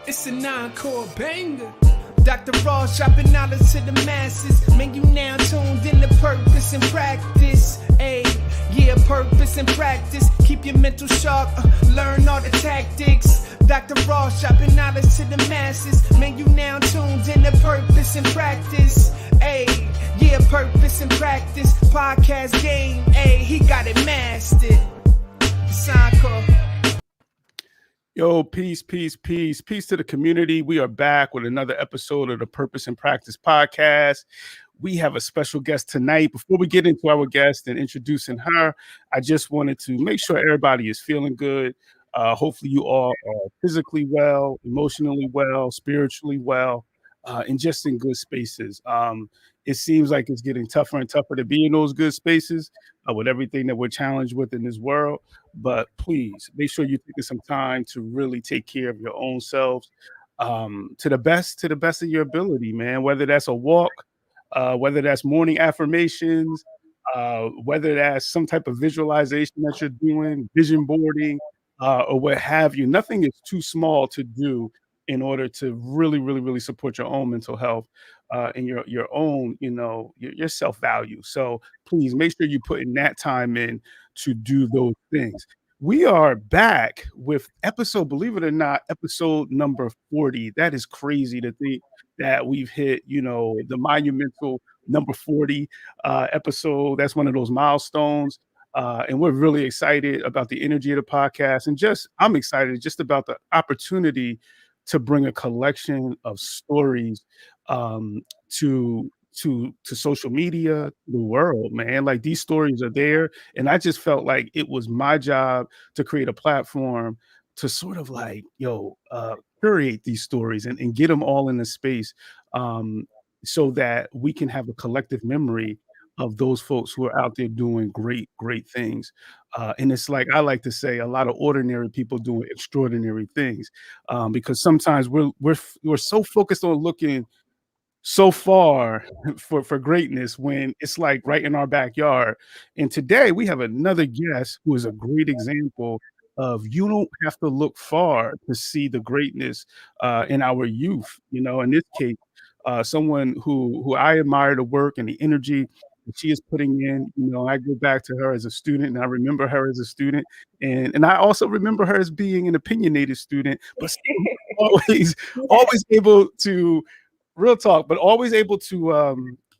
It's a nine-chord banger. Dr. Ross dropping knowledge to the masses. Man, you now tuned in to purpose and practice. Ayy, yeah, purpose and practice. Keep your mental sharp, learn all the tactics. Dr. Ross dropping knowledge to the masses. Man, you now tuned in to purpose and practice. Ayy, yeah, purpose and practice. Podcast game, ayy, he got it mastered. It's encore. Yo, peace to the community. We are back with another episode of the Purpose and Practice podcast. We have a special guest tonight. Before we get into our guest and introducing her, I just wanted to make sure everybody is feeling good. Hopefully you all are physically well, emotionally well, spiritually well, and just in good spaces. It seems like it's getting tougher and tougher to be in those good spaces with everything that we're challenged with in this world. But please make sure you take some time to really take care of your own selves to the best of your ability, man. Whether that's a walk, whether that's morning affirmations, whether that's some type of visualization that you're doing, vision boarding, or what have you. Nothing is too small to do in order to really support your own mental health and your own, your self-value. So please make sure you put in that time in to do those things. We are back with believe it or not, episode number 40. That is crazy to think that we've hit, the monumental number 40 episode. That's one of those milestones. And we're really excited about the energy of the podcast. And I'm excited just about the opportunity to bring a collection of stories to social media, the world, man. Like, these stories are there. And I just felt like it was my job to create a platform to sort of like, curate these stories and get them all in the space so that we can have a collective memory of those folks who are out there doing great things. And it's like, I like to say, a lot of ordinary people doing extraordinary things, because sometimes we're so focused on looking so far for greatness when it's like right in our backyard. And today we have another guest who is a great example of, you don't have to look far to see the greatness in our youth. In this case, someone who I admire the work and the energy that she is putting in. I go back to her as a student, and I remember her as a student, and I also remember her as being an opinionated student, but always able to, real talk, but always able to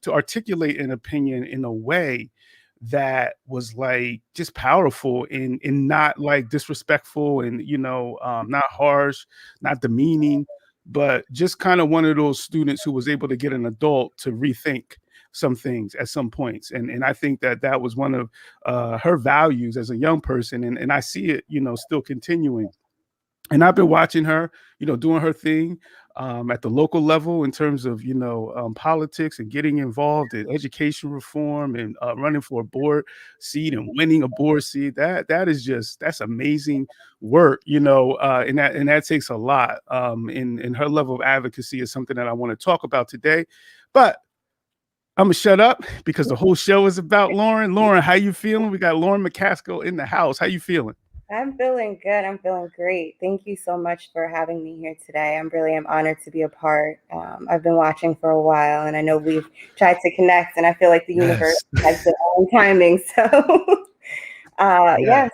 articulate an opinion in a way that was like just powerful and not like disrespectful and not harsh, not demeaning, but just kind of one of those students who was able to get an adult to rethink some things at some points. And I think that was one of her values as a young person. And I see it, still continuing. And I've been watching her, doing her thing at the local level in terms of, politics and getting involved in education reform and running for a board seat and winning a board seat. That's amazing work, and that takes a lot. And her level of advocacy is something that I want to talk about today. But I'm gonna shut up because the whole show is about Lauren. Lauren, how you feeling? We got Lauren McCaskill in the house. How you feeling? I'm feeling good. I'm feeling great. Thank you so much for having me here today. I'm honored to be a part. I've been watching for a while, and I know we've tried to connect, and I feel like the universe has its own timing. So, yes,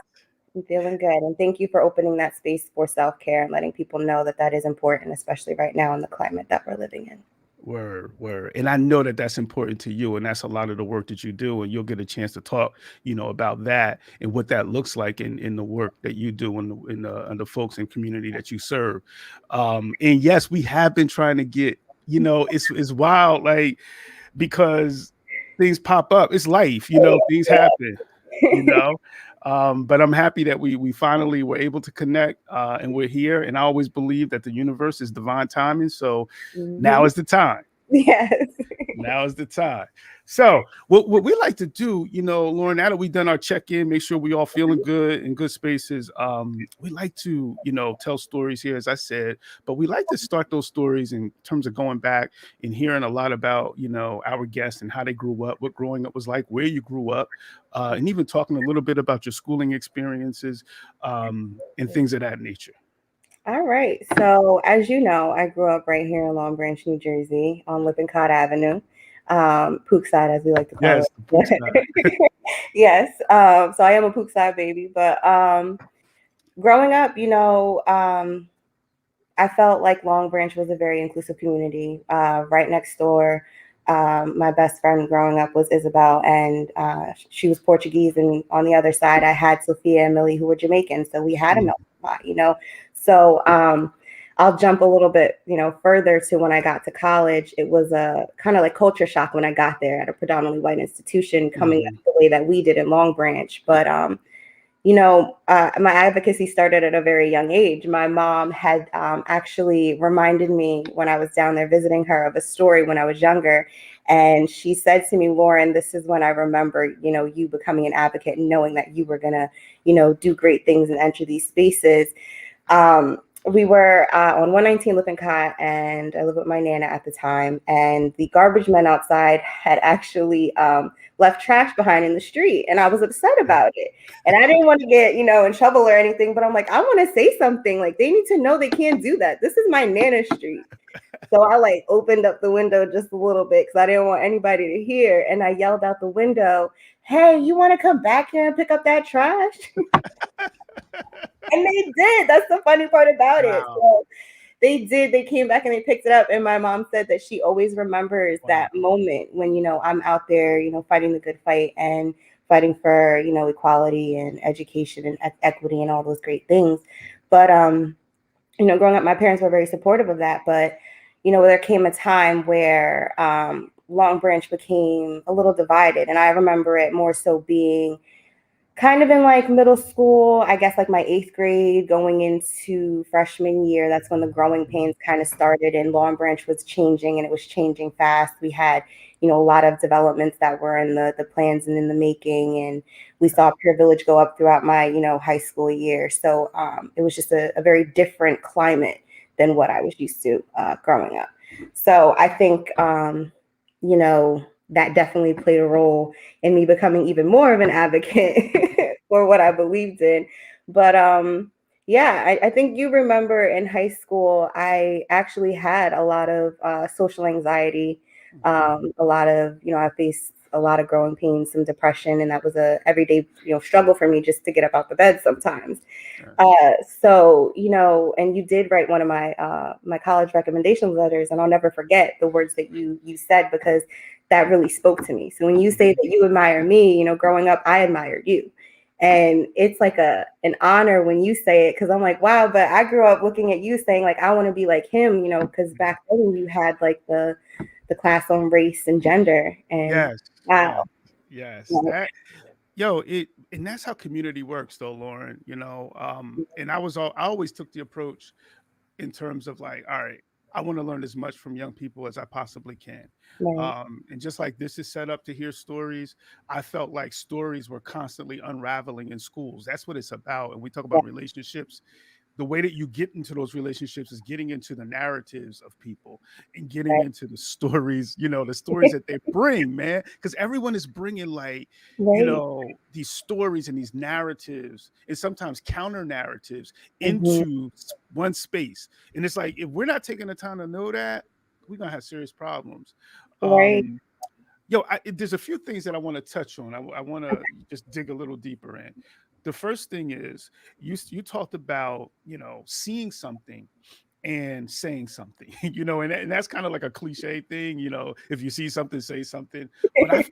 I'm feeling good. And thank you for opening that space for self-care and letting people know that is important, especially right now in the climate that we're living in. Word. And I know that that's important to you, and that's a lot of the work that you do, and you'll get a chance to talk, about that and what that looks like in the work that you do in the folks and community that you serve. And yes, we have been trying to get, it's wild, like, because things pop up. It's life, things happen, but I'm happy that we finally were able to connect and we're here. And I always believe that the universe is divine timing. So now is the time. Yes. Now is the time. So what we like to do, Lauren, now that we've done our check-in, make sure we all feeling good in good spaces. We like to, tell stories here, as I said, but we like to start those stories in terms of going back and hearing a lot about, our guests and how they grew up, what growing up was like, where you grew up, and even talking a little bit about your schooling experiences and things of that nature. All right. So, as you know, I grew up right here in Long Branch, New Jersey, on Lippincott Avenue, Pookside, as we like to call Yes, the pool it. Yes. So I am a Pookside baby, but growing up, I felt like Long Branch was a very inclusive community. Right next door, my best friend growing up was Isabel, and she was Portuguese. And on the other side, I had Sophia and Millie, who were Jamaican. So we had a melting pot. So I'll jump a little bit, further to when I got to college. It was a kind of like culture shock when I got there at a predominantly white institution, coming up the way that we did in Long Branch. But my advocacy started at a very young age. My mom had actually reminded me when I was down there visiting her of a story when I was younger. And she said to me, Lauren, this is when I remember, you becoming an advocate and knowing that you were going to, do great things and enter these spaces. We were on 119 Lippincott, and I lived with my Nana at the time. And the garbage men outside had actually left trash behind in the street. And I was upset about it. And I didn't want to get, in trouble or anything. But I'm like, I want to say something. Like, they need to know they can't do that. This is my Nana street. So I opened up the window just a little bit because I didn't want anybody to hear. And I yelled out the window, hey, you want to come back here and pick up that trash? And they did. That's the funny part about it. So they did. They came back and they picked it up. And my mom said that she always remembers that moment when, I'm out there, fighting the good fight and fighting for, equality and education and equity and all those great things. But, growing up, my parents were very supportive of that. But, there came a time where Long Branch became a little divided. And I remember it more so being kind of in middle school, I guess my 8th grade going into freshman year. That's when the growing pains kind of started, and Long Branch was changing, and it was changing fast. We had, a lot of developments that were in the plans and in the making, and we saw Pure Village go up throughout my, high school year. So it was just a very different climate than what I was used to growing up. So I think, that definitely played a role in me becoming even more of an advocate for what I believed in. But I think you remember in high school, I actually had a lot of social anxiety, a lot of, I faced a lot of growing pains, some depression, and that was a everyday, struggle for me just to get up out the bed sometimes. So, and you did write one of my college recommendation letters, and I'll never forget the words that you said, because that really spoke to me. So when you say that you admire me, growing up, I admired you. And it's an honor when you say it, because I'm like, wow, but I grew up looking at you saying I want to be like him, because back then you had the class on race and gender. And yes. wow. Yes. And that's how community works though, Lauren, and I always took the approach in terms of all right, I want to learn as much from young people as I possibly can. Right. And just like this is set up to hear stories, I felt like stories were constantly unraveling in schools. That's what it's about. And we talk about relationships. The way that you get into those relationships is getting into the narratives of people and getting into the stories, the stories that they bring, man. Because everyone is bringing these stories and these narratives and sometimes counter narratives into one space. And it's if we're not taking the time to know that, we're going to have serious problems. Right. There's a few things that I want to touch on. I want to just dig a little deeper in. The first thing is you talked about, seeing something and saying something, and that's kind of like a cliche thing, if you see something, say something. But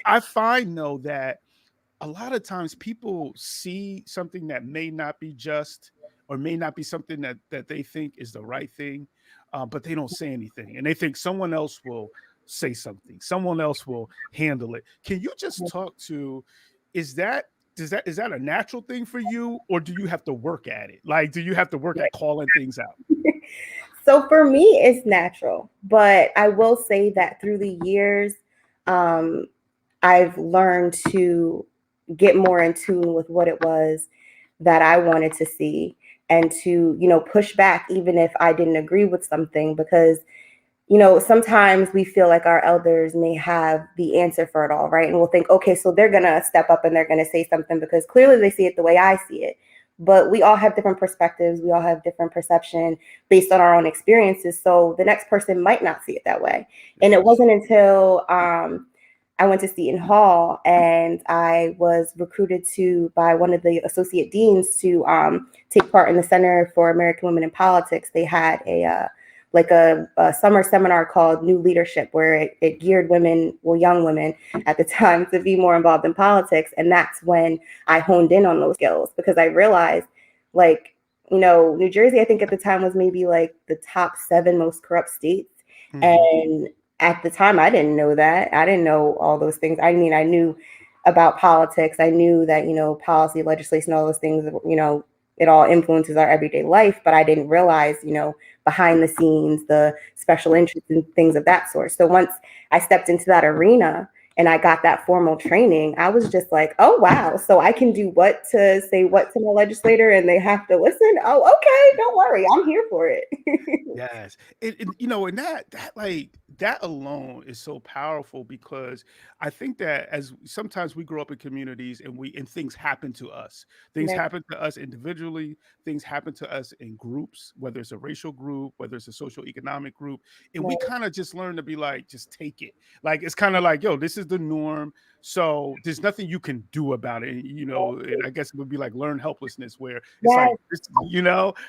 I find though that a lot of times people see something that may not be just or may not be something that they think is the right thing, but they don't say anything, and they think someone else will say something, someone else will handle it. Can you just talk to, is that a natural thing for you, or do you have to work at it? Do you have to work at calling things out? So for me, it's natural, but I will say that through the years, I've learned to get more in tune with what it was that I wanted to see, and to, push back even if I didn't agree with something, because sometimes we feel like our elders may have the answer for it all, right? And we'll think, okay, so they're going to step up and they're going to say something because clearly they see it the way I see it. but we all have different perspectives. We all have different perception based on our own experiences. So the next person might not see it that way. And it wasn't until I went to Seton Hall and I was recruited by one of the associate deans to take part in the Center for American Women in Politics. They had a summer seminar called New Leadership, where it geared women, young women at the time, to be more involved in politics. And that's when I honed in on those skills, because I realized, New Jersey, I think at the time, was maybe like the top 7 most corrupt states. Mm-hmm. And at the time, I didn't know that. I didn't know all those things. I mean, I knew about politics. I knew that, policy, legislation, all those things, it all influences our everyday life, but I didn't realize, behind the scenes, the special interests and things of that sort. So once I stepped into that arena and I got that formal training, I was just like, oh, wow. So I can do what to my legislator and they have to listen. Oh, okay. Don't worry. I'm here for it. Yes. And that alone is so powerful, because I think that as sometimes we grow up in communities and things happen to us. Things happen to us individually, things happen to us in groups, whether it's a racial group, whether it's a social economic group. And we kind of just learn to be like, just take it. Like, it's kind of like, yo, this is the norm. So there's nothing you can do about it. And I guess it would be like learned helplessness, where it's like, dogs.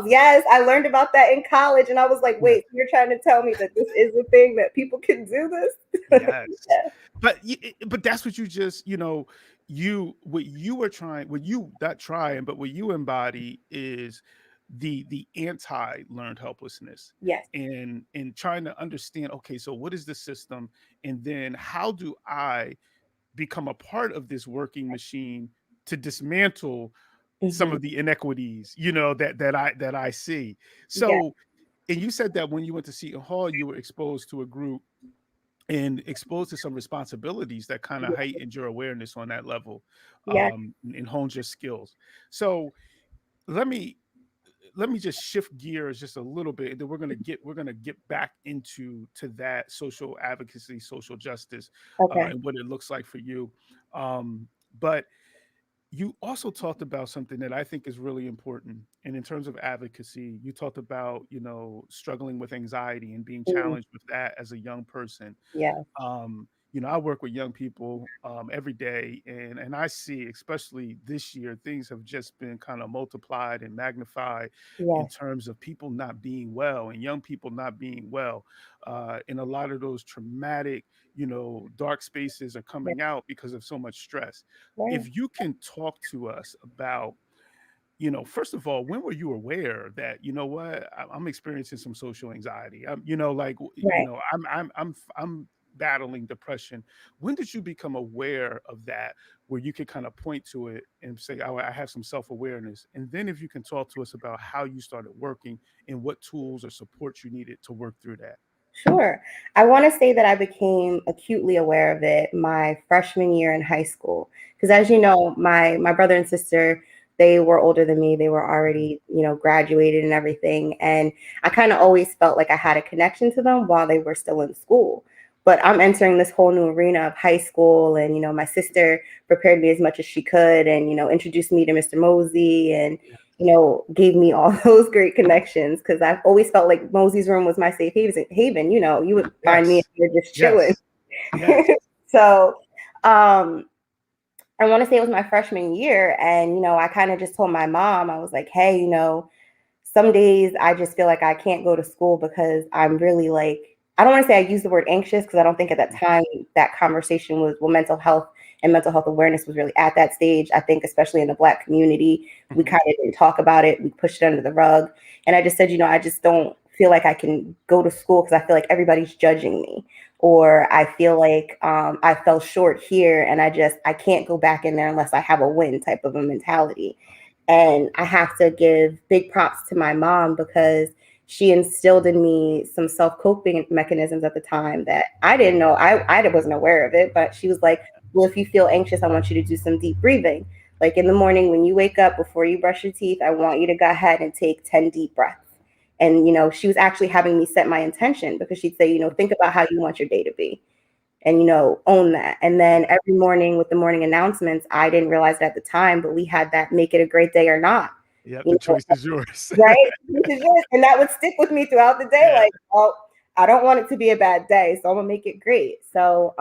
Yes, I learned about that in college, and I was like, wait, you're trying to tell me that this is a thing, that people can do this? Yes. But that's what you just, what you are trying, what you not trying, but what you embody is the anti-learned helplessness. Yes. And trying to understand, okay, so what is the system? And then how do I become a part of this working machine to dismantle some of the inequities, that I see. So, and you said that when you went to Seton Hall, you were exposed to a group and exposed to some responsibilities that kind of heightened your awareness on that level, and honed your skills. So let me just shift gears just a little bit, and then we're gonna get back into that social advocacy, social justice, and what it looks like for you. But you also talked about something that I think is really important. And in terms of advocacy, you talked about, struggling with anxiety and being challenged with that as a young person. Yeah. I work with young people every day, and I see, especially this year, things have just been kind of multiplied and magnified in terms of people not being well and young people not being well. And a lot of those traumatic, dark spaces are coming out because of so much stress. If you can talk to us about, first of all, when were you aware that, I'm experiencing some social anxiety? I'm battling depression. When did you become aware of that, where you could kind of point to it and say, oh, I have some self-awareness? And then if you can talk to us about how you started working and what tools or support you needed to work through that. Sure. I want to say that I became acutely aware of it my freshman year in high school. Because as you know, my brother and sister, they were older than me. They were already, graduated and everything. And I kind of always felt like I had a connection to them while they were still in school. But I'm entering this whole new arena of high school. And, my sister prepared me as much as she could and, introduced me to Mr. Mosey and, gave me all those great connections, because I've always felt like Mosey's room was my safe haven. You would find me just chilling. Yes. So I want to say it was my freshman year. And, I kind of just told my mom, I was like, hey, some days I just feel like I can't go to school because I'm really I don't want to say I use the word anxious, because I don't think at that time that conversation was, mental health and mental health awareness was really at that stage. I think especially in the Black community, we kind of didn't talk about it. We pushed it under the rug. And I just said, I just don't feel like I can go to school because I feel like everybody's judging me, or I feel like I fell short here and I can't go back in there unless I have a win type of a mentality. And I have to give big props to my mom, because she instilled in me some self-coping mechanisms at the time that I didn't know. I wasn't aware of it, but she was like, well, if you feel anxious, I want you to do some deep breathing. Like in the morning when you wake up, before you brush your teeth, I want you to go ahead and take 10 deep breaths. And, she was actually having me set my intention, because she'd say, think about how you want your day to be. and, own that. And then every morning with the morning announcements, I didn't realize it at the time, but we had that make it a great day or not. Yeah, the choice is yours. Right? This is yours. And that would stick with me throughout the day. Yeah. Like, oh, I don't want it to be a bad day, so I'm gonna make it great. So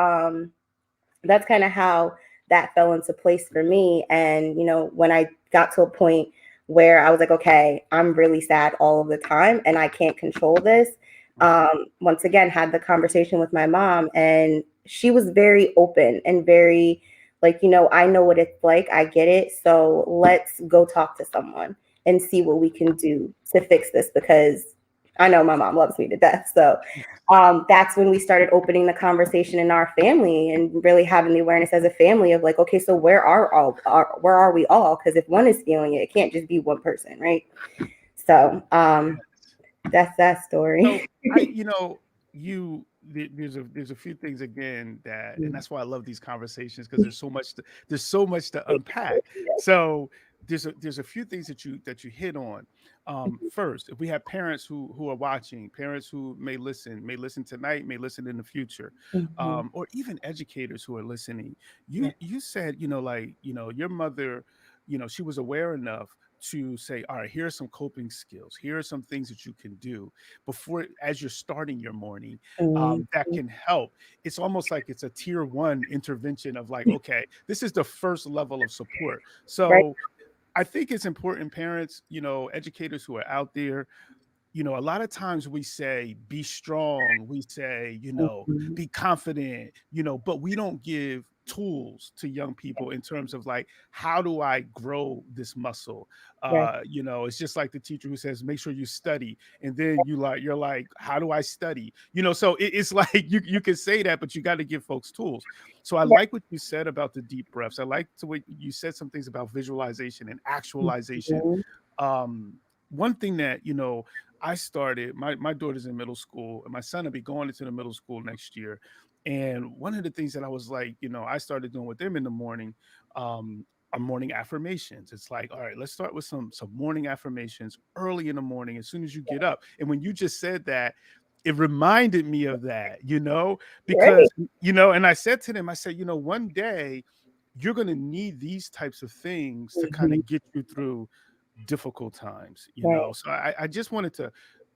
that's kind of how that fell into place for me. And, when I got to a point where I was like, okay, I'm really sad all of the time and I can't control this. Once again, had the conversation with my mom, and she was very open and very like, I know what it's like. I get it. So let's go talk to someone and see what we can do to fix this, because I know my mom loves me to death. So that's when we started opening the conversation in our family and really having the awareness as a family of like, okay, so where are we all? Because if one is feeling it, it can't just be one person, right? So that's that story. So there's a few things again that, and that's why I love these conversations, because there's so much to unpack. So there's a few things that you hit on. First, if we have parents who are watching, parents who may listen tonight, may listen in the future, or even educators who are listening, you said, your mother, she was aware enough to say, all right, here are some coping skills. Here are some things that you can do as you're starting your morning, that can help. It's almost like it's a tier 1 intervention of like, okay, this is the first level of support. So Right. I think it's important, parents, educators who are out there, a lot of times we say, be strong. We say, be confident, but we don't give tools to young people in terms of like, how do I grow this muscle? Right. It's just like the teacher who says, make sure you study. And then you're like, how do I study? So it's like, you can say that, but you got to give folks tools. So I like what you said about the deep breaths. I like the way you said some things about visualization and actualization. One thing that, I started, my daughter's in middle school and my son will be going into the middle school next year. And one of the things that I was like, I started doing with them in the morning, are morning affirmations. It's like, all right, let's start with some morning affirmations early in the morning, as soon as you get up. And when you just said that, it reminded me of that, because, and I said to them, I said, one day you're going to need these types of things to kind of get you through difficult times, So I just wanted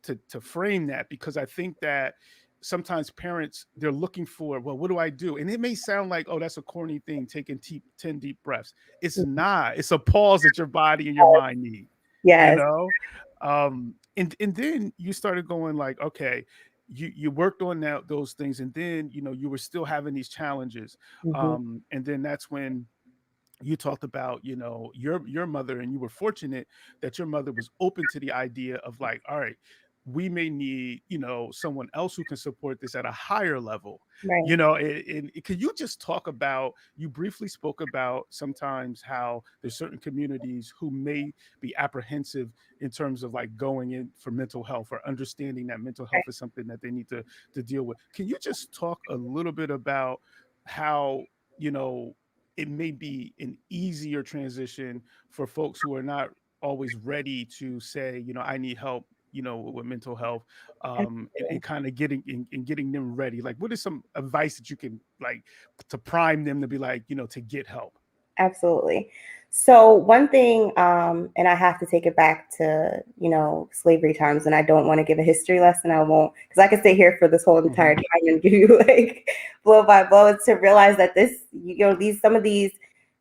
to frame that, because I think that sometimes parents, they're looking for, well, what do I do? And it may sound like, oh, that's a corny thing, taking 10 deep breaths. It's not. It's a pause that your body and your mind need. Yes. And then you started going like, okay, you worked on those things, and then you were still having these challenges, and then that's when you talked about your mother, and you were fortunate that your mother was open to the idea of like, all right, we may need someone else who can support this at a higher level. Right. And could you just talk about, you briefly spoke about sometimes how there's certain communities who may be apprehensive in terms of like going in for mental health, or understanding that mental health is something that they need to deal with. Can you just talk a little bit about how it may be an easier transition for folks who are not always ready to say, I need help, with mental health, and kind of getting them ready? Like, what is some advice that you can like to prime them to be like, to get help? Absolutely. So one thing, and I have to take it back to, slavery times, and I don't want to give a history lesson. I won't, because I could stay here for this whole entire time and give you like blow by blow. It's to realize that some of these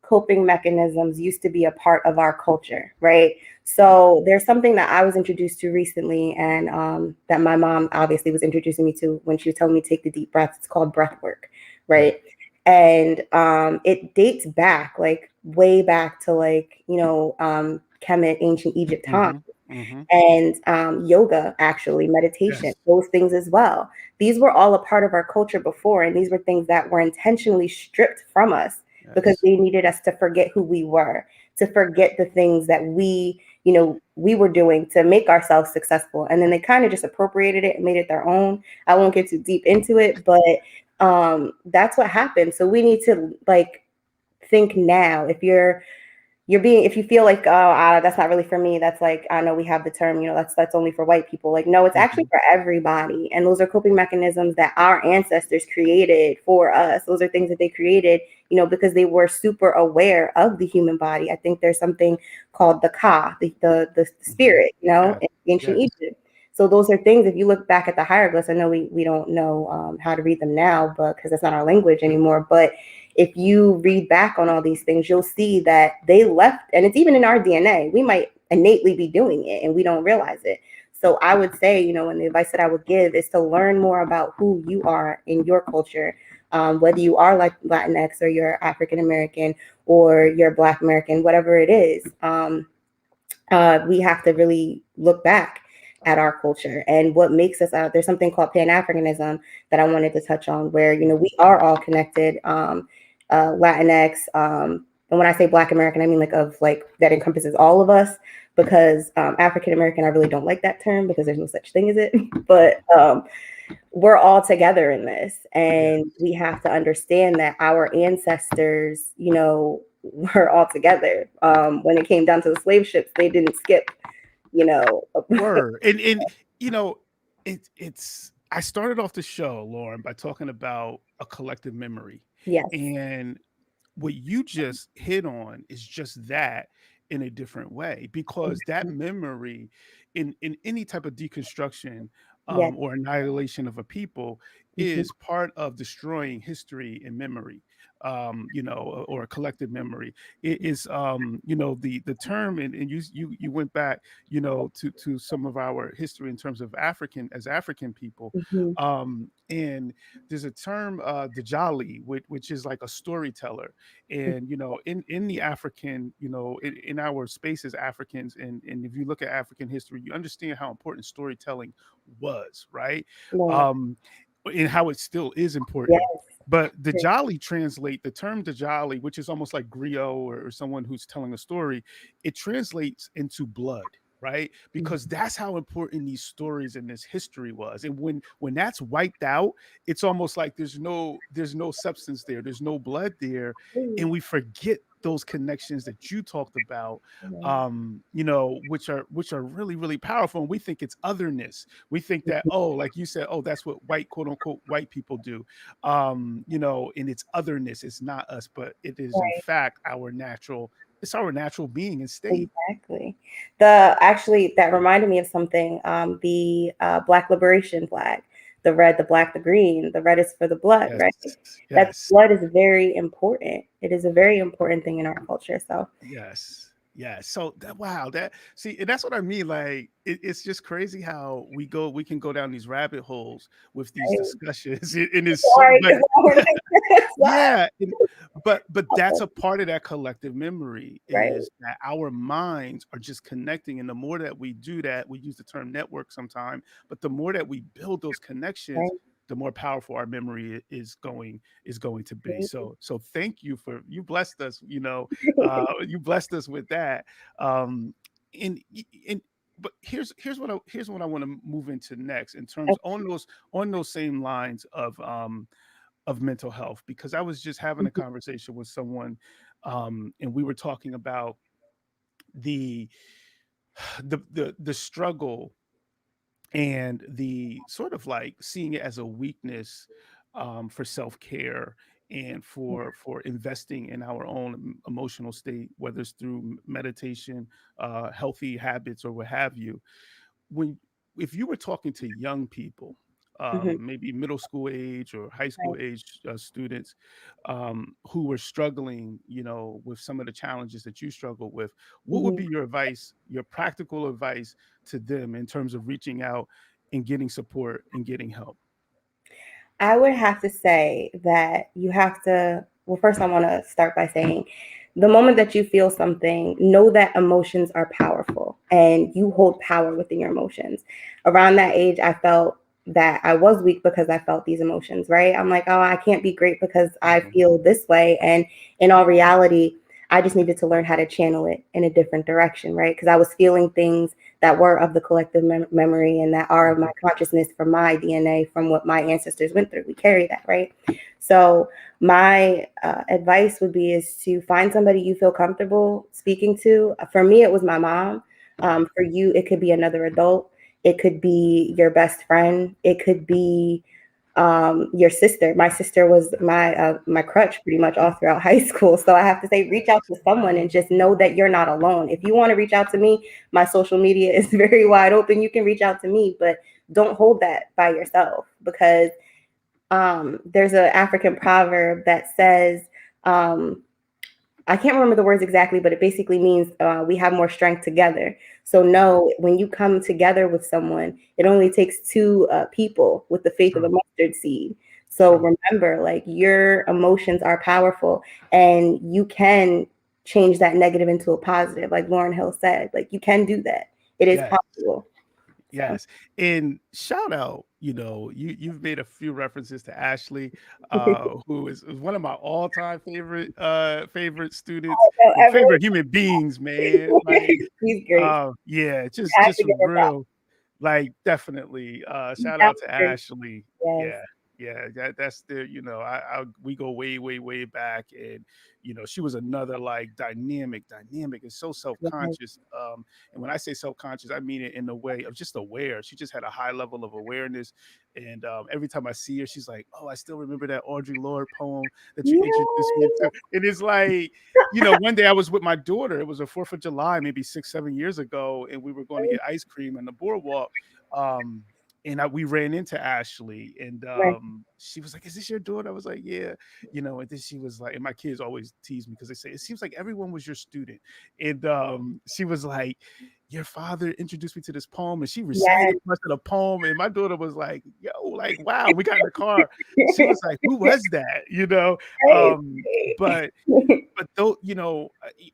coping mechanisms used to be a part of our culture, right? So there's something that I was introduced to recently, and that my mom obviously was introducing me to when she was telling me to take the deep breaths. It's called breath work, right? And it dates back, like way back to like, Kemet, ancient Egypt time. And yoga, actually, meditation, those things as well. These were all a part of our culture before, and these were things that were intentionally stripped from us because they needed us to forget who we were, to forget the things that we were doing to make ourselves successful. And then they kind of just appropriated it and made it their own. I won't get too deep into it, but that's what happened. So we need to like think now. If you're if you feel like, oh, that's not really for me, that's like, I know we have the term, that's only for white people. Like, no, it's actually for everybody. And those are coping mechanisms that our ancestors created for us. Those are things that they created, because they were super aware of the human body. I think there's something called the Ka, the spirit, in ancient Egypt. So those are things, if you look back at the hieroglyphs, I know we don't know how to read them now, but because that's not our language anymore. But if you read back on all these things, you'll see that they left, and it's even in our DNA. We might innately be doing it and we don't realize it. So I would say, and the advice that I would give is to learn more about who you are in your culture, whether you are like Latinx or you're African American or you're Black American, whatever it is. We have to really look back at our culture and what makes us out. There's something called Pan-Africanism that I wanted to touch on, where we are all connected. Latinx, and when I say Black American, I mean like that encompasses all of us, because African American, I really don't like that term because there's no such thing as it. But we're all together in this, and we have to understand that our ancestors, were all together. When it came down to the slave ships, they didn't skip. Word. And it's I started off the show, Lauren, by talking about a collective memory. Yes. And what you just hit on is just that in a different way, because that memory in any type of deconstruction or annihilation of a people is part of destroying history and memory, or a collective memory. It is, the term, and you went back, to some of our history in terms of African people. And there's a term, Djali, which is like a storyteller. And, in the African, in our space as Africans, and if you look at African history, you understand how important storytelling was, right? And how it still is important. But Djali the term Djali, which is almost like griot or someone who's telling a story, it translates into blood, right? Because that's how important these stories and this history was. And when that's wiped out, it's almost like there's no substance there, there's no blood there, and we forget those connections that you talked about, which are really, really powerful. And we think it's otherness. We think that, like you said, that's what white, quote unquote, white people do. And it's otherness. It's not us, but it is in fact our natural being and state. Exactly. That reminded me of something. The Black Liberation flag, the red, the black, the green. The red is for the blood, right? That blood is very important. It is a very important thing in our culture. So so and that's what I mean. Like it's just crazy how we can go down these rabbit holes with these discussions. And it's but that's a part of that collective memory, is that our minds are just connecting. And the more that we do that, we use the term network sometime, but the more that we build those connections, the more powerful our memory is going to be. So thank you you blessed us, you blessed us with that. But here's what I want to move into next, in terms on those same lines of mental health, because I was just having a conversation with someone, and we were talking about the struggle and the sort of like seeing it as a weakness, for self-care and for investing in our own emotional state, whether it's through meditation, healthy habits, or what have you. If you were talking to young people, maybe middle school age or high school age students, who were struggling, with some of the challenges that you struggle with, what would be your advice, your practical advice to them in terms of reaching out and getting support and getting help? I would have to say that you have to, well, first I want to start by saying, the moment that you feel something, know that emotions are powerful and you hold power within your emotions. Around that age, I felt that I was weak because I felt these emotions, right? I'm like, I can't be great because I feel this way. And in all reality, I just needed to learn how to channel it in a different direction, right? Because I was feeling things that were of the collective memory and that are of my consciousness from my DNA, from what my ancestors went through. We carry that, right? So my advice would be is to find somebody you feel comfortable speaking to. For me, it was my mom. For you, it could be another adult. It could be your best friend. It could be your sister. My sister was my crutch pretty much all throughout high school. So I have to say, reach out to someone and just know that you're not alone. If you want to reach out to me, my social media is very wide open. You can reach out to me, but don't hold that by yourself, because there's an African proverb that says, I can't remember the words exactly, but it basically means we have more strength together. So no, when you come together with someone, it only takes two people with the faith of a mustard seed. So remember, like, your emotions are powerful, and you can change that negative into a positive. Like Lauryn Hill said, like, you can do that. It is possible. Yes. And shout out, you've made a few references to Ashley, who is one of my all-time favorite students, favorite human beings, man. Like, he's great. Yeah, just real, like, definitely. Shout out to Ashley. Yes. Yeah, that's the, we go way, way, way back, and she was another, like, dynamic and so self-conscious. And when I say self-conscious, I mean it in the way of just aware. She just had a high level of awareness, and every time I see her, she's like, "Oh, I still remember that Audre Lorde poem that you introduced me to." And it's like, one day I was with my daughter. It was a 4th of July, maybe 6-7 years ago, and we were going to get ice cream on the boardwalk. And we ran into Ashley, and she was like, "Is this your daughter?" I was like, "Yeah," and then she was like, and my kids always tease me because they say, "It seems like everyone was your student," and she was like, "Your father introduced me to this poem," and she recited the rest of the poem, and my daughter was like, "Yo, like, wow." We got in the car, she was like, "Who was that?" But though,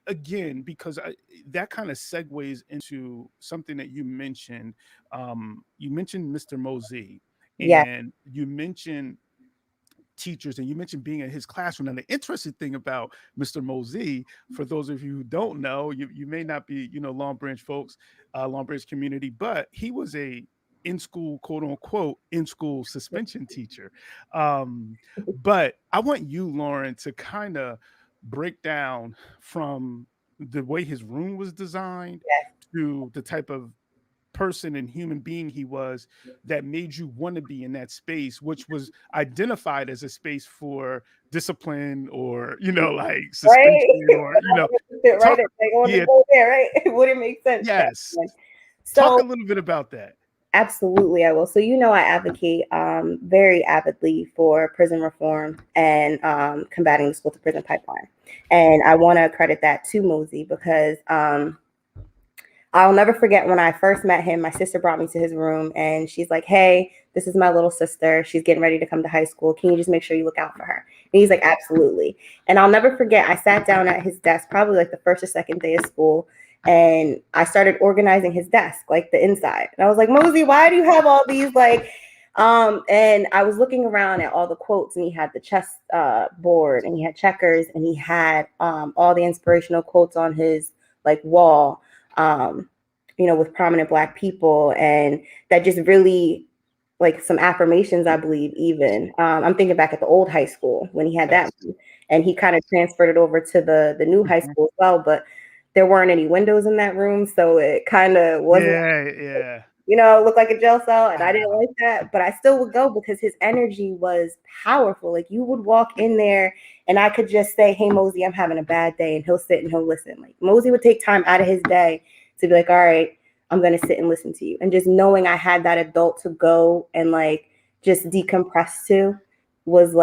again, because that kind of segues into something that you mentioned. You mentioned Mr. Mosey, and you mentioned teachers, and you mentioned being in his classroom. And the interesting thing about Mr. Mosey, for those of you who don't know, you may not be, Long Branch folks, Long Branch community, but he was a in-school, quote unquote, in-school suspension teacher. But I want you, Lauren, to kind of break down from the way his room was designed to the type of person and human being he was that made you want to be in that space, which was identified as a space for discipline or, like suspension or, right? It wouldn't make sense. Yes. Talk a little bit about that. Absolutely, I will. So, I advocate very avidly for prison reform and combating the school to prison pipeline. And I want to credit that to Mosey because I'll never forget when I first met him. My sister brought me to his room and she's like, "Hey, this is my little sister. She's getting ready to come to high school. Can you just make sure you look out for her?" And he's like, "Absolutely." And I'll never forget, I sat down at his desk, probably like the first or second day of school, and I started organizing his desk, like the inside. And I was like, "Mosey, why do you have all these and I was looking around at all the quotes, and he had the chess board, and he had checkers, and he had all the inspirational quotes on his wall. With prominent Black people, and that just really some affirmations, I believe, even. I'm thinking back at the old high school when he had that one, and he kind of transferred it over to the new high school as well, but there weren't any windows in that room, so it kind of wasn't, looked like a jail cell, and I didn't like that, but I still would go because his energy was powerful. Like, you would walk in there and I could just say, "Hey, Mosey, I'm having a bad day," and he'll sit and he'll listen. Like, Mosey would take time out of his day to be like, "All right, I'm going to sit and listen to you." And just knowing I had that adult to go and just decompress to was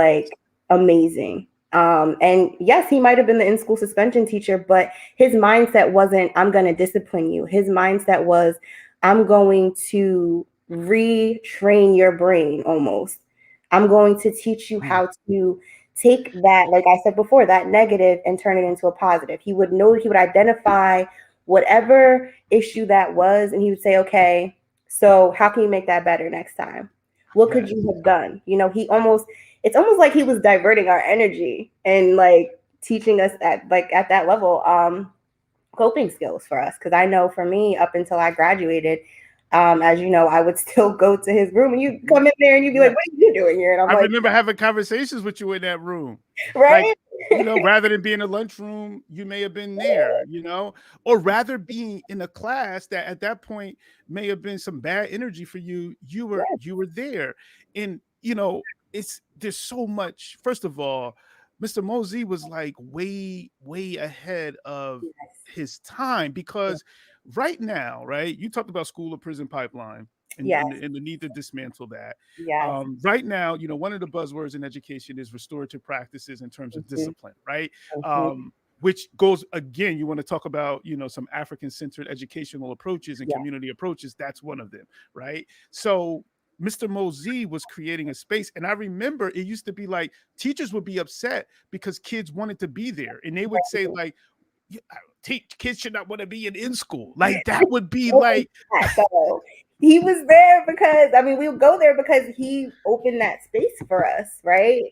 amazing. And yes, he might have been the in-school suspension teacher, but his mindset wasn't, "I'm going to discipline you." His mindset was, "I'm going to retrain your brain almost. I'm going to teach you how to take that, like I said before, that negative and turn it into a positive." He would identify whatever issue that was, and he would say, "Okay, so how can you make that better next time? What could you have done?" It's almost like he was diverting our energy and teaching us at that level. coping skills for us. Because I know for me, up until I graduated, as you know, I would still go to his room, and you come in there and you'd be like, what are you doing here? And I'm I like, remember having conversations with you in that room. right? Like, you know, rather than being in a lunchroom, you may have been there, you know, or rather being in a class that at that point may have been some bad energy for you. You were there. And, you know, there's so much. First of all, Mr. Mosey was like way ahead of his time, because right now, right, you talked about school or prison pipeline and the need to dismantle that. Right now, you know, one of the buzzwords in education is restorative practices in terms of discipline, right? Which goes, again, you want to talk about, you know, some African-centered educational approaches and community approaches. That's one of them, right? So Mr. Mosey was creating a space. And I remember it used to be like teachers would be upset because kids wanted to be there. And they would say like, kids should not want to be in school. Like that would be like. So he was there because, I mean, we would go there because he opened that space for us, right?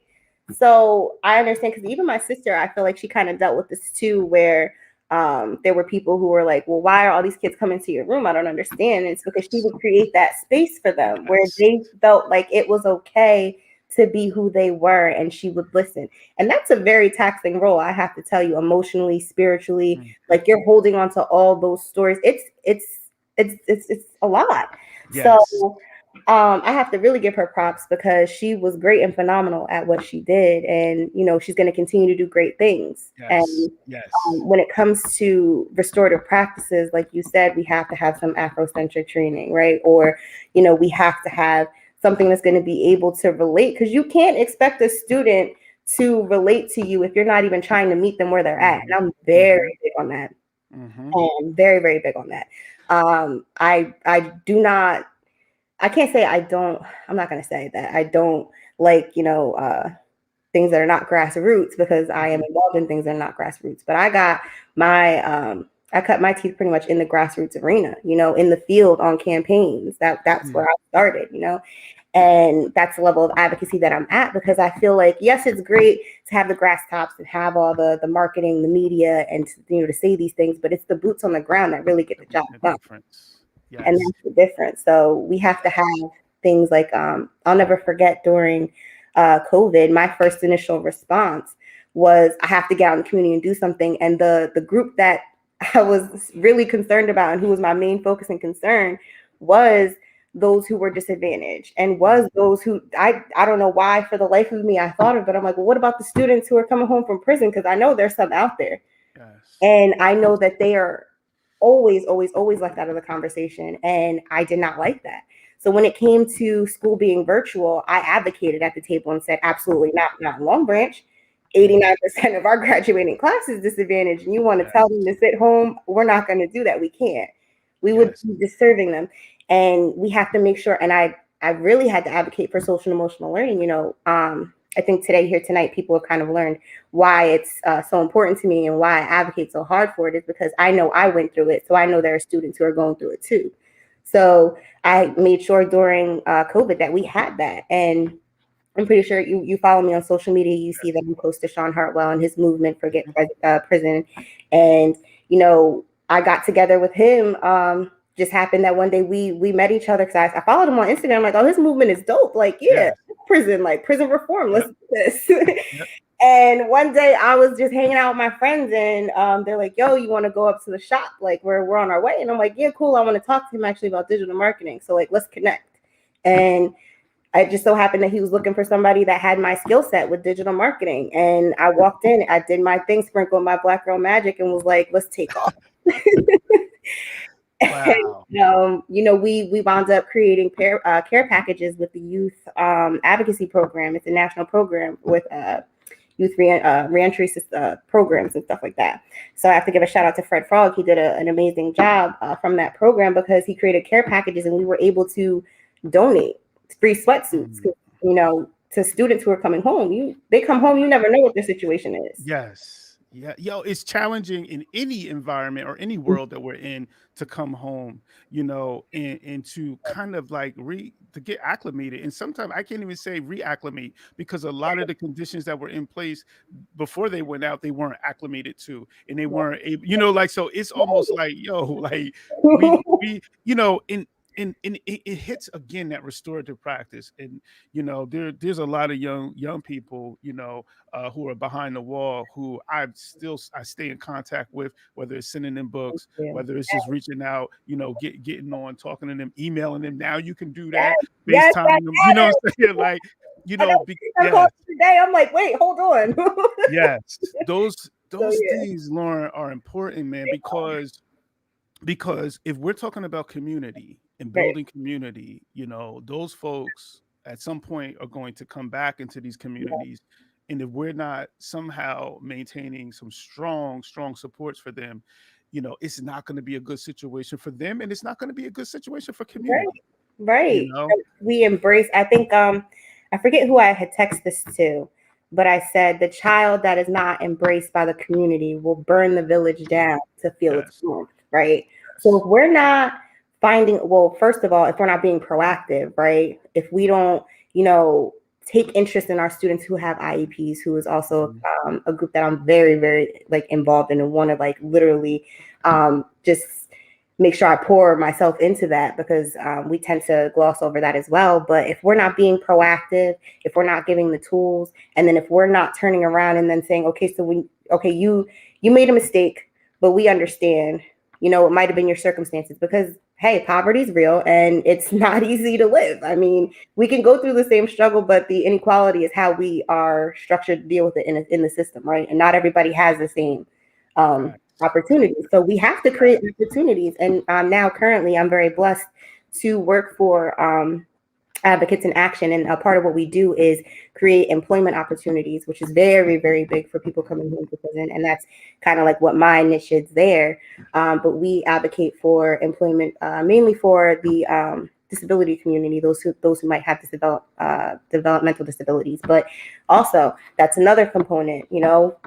So I understand, because even my sister, I feel like she kind of dealt with this too, where there were people who were like, well, why are all these kids coming to your room? I don't understand. And it's because she would create that space for them where they felt like it was okay to be who they were, and she would listen. And that's a very taxing role, I have to tell you, emotionally, spiritually. Like you're holding on to all those stories. It's a lot. So I have to really give her props, because she was great and phenomenal at what she did, and you know, she's going to continue to do great things. And when it comes to restorative practices, like you said, we have to have some Afrocentric training, right? Or, you know, we have to have something that's going to be able to relate, because you can't expect a student to relate to you if you're not even trying to meet them where they're at. And I'm very big on that. Very, very big on that. I can't say I'm not going to say that I don't like, you know, things that are not grassroots, because I am involved in things that are not grassroots. But I got I cut my teeth pretty much in the grassroots arena, you know, in the field on campaigns. That's where I started, you know, and that's the level of advocacy that I'm at, because I feel like, yes, it's great to have the grass tops and have all the marketing, the media, and you know, to say these things, but it's the boots on the ground that really get the job done. And that's the difference. So we have to have things like, I'll never forget during COVID, my first initial response was, I have to get out in the community and do something. And the group that I was really concerned about, and who was my main focus and concern, was those who were disadvantaged, and was those who I don't know why for the life of me I thought of, but I'm like, well, what about the students who are coming home from prison? Because I know there's some out there. And I know that they are always left out of the conversation. And I did not like that. So when it came to school being virtual, I advocated at the table and said, absolutely not in Long Branch. 89% of our graduating class is disadvantaged, and you want to tell them to sit home? We're not going to do that. We can't. We would be disturbing them. And we have to make sure, and I really had to advocate for social and emotional learning. You know, I think here tonight, people have kind of learned why it's so important to me, and why I advocate so hard for it, is because I know I went through it. So I know there are students who are going through it too. So I made sure during COVID that we had that. And I'm pretty sure you follow me on social media. You see that I'm close to Sean Hartwell and his movement for Get Prison. And, you know, I got together with him. Just happened that one day we met each other, because I followed him on Instagram. I'm like, oh, his movement is dope. Like, prison reform. Let's do this. And one day I was just hanging out with my friends, and they're like, yo, you want to go up to the shop? Like, we're on our way. And I'm like, yeah, cool. I want to talk to him actually about digital marketing. So like, let's connect. And I just so happened that he was looking for somebody that had my skill set with digital marketing. And I walked in, I did my thing, sprinkled my Black girl magic, and was like, let's take off. Wow. And, you know, we wound up creating care packages with the youth advocacy program. It's a national program with youth reentry programs and stuff like that. So I have to give a shout out to Fred Frog. He did an amazing job from that program, because he created care packages, and we were able to donate free sweatsuits, you know, to students who are coming home. They come home, you never know what their situation is. Yeah, yo, it's challenging in any environment or any world that we're in to come home, and to kind of like to get acclimated. And sometimes I can't even say reacclimate because a lot of the conditions that were in place before they went out, they weren't acclimated to, and they weren't able, like, so it's almost like, yo, like in and it hits again that restorative practice. And there's a lot of young people, who are behind the wall, who I stay in contact with, whether it's sending them books, Yeah. whether it's just reaching out, getting on, talking to them, emailing them. Now you can do that, Yes, yes, FaceTiming them, you know what I'm saying? Like, I know. I'm yes, calling today. I'm like, wait, hold on. yes. Those So yeah, things, Lauren, are important, man, because if we're talking about community and right, building community, those folks at some point are going to come back into these communities. And if we're not somehow maintaining some strong supports for them, it's not going to be a good situation for them, and it's not going to be a good situation for right, community, you right. know? We embrace. I think I forget who I had texted this to, but I said the child that is not embraced by the community will burn the village down to feel its Yes, warmth, right? So yes, if we're not well, first of all, if we're not being proactive, right? If we don't, you know, take interest in our students who have IEPs, who is also mhm, a group that I'm very, very like involved in and want to like literally just make sure I pour myself into that because we tend to gloss over that as well. But if we're not being proactive, if we're not giving the tools, and then if we're not turning around and then saying, okay, so you made a mistake, but we understand, it might have been your circumstances because hey, poverty is real and it's not easy to live. I mean, we can go through the same struggle, but the inequality is how we are structured to deal with it in the system, right? And not everybody has the same facts, opportunities. So we have to create opportunities. And now, currently, I'm very blessed to work for Advocates in Action. And a part of what we do is create employment opportunities, which is very, very big for people coming home to prison. And that's kind of like what my niche is there. But we advocate for employment mainly for the disability community, those who might have developmental disabilities. But also, that's another component.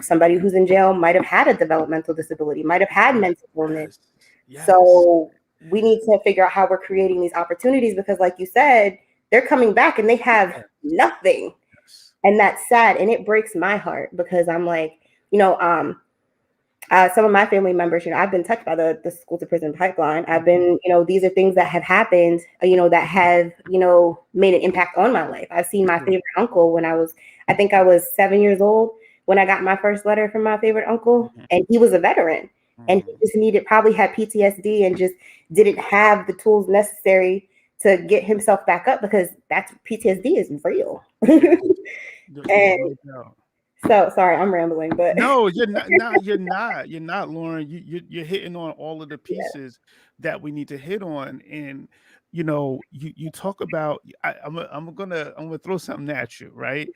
Somebody who's in jail might have had a developmental disability, might have had mental illness. yes, yes, So we need to figure out how we're creating these opportunities because, like you said, they're coming back and they have nothing. yes. And that's sad. And it breaks my heart because I'm like, some of my family members, I've been touched by the school to prison pipeline. I've been, these are things that have happened, that have, made an impact on my life. I've seen my favorite uncle when I think I was 7 years old when I got my first letter from my favorite uncle, Mhm, and he was a veteran and he mhm. just probably had PTSD and just didn't have the tools necessary to get himself back up because that's PTSD is real. Yes, And no doubt. so sorry, I'm rambling, but No, you're not. No, you're not. You're not, Lauren. You're hitting on all of the yeah. pieces that we need to hit on. And you talk about. I'm gonna throw something at you, right?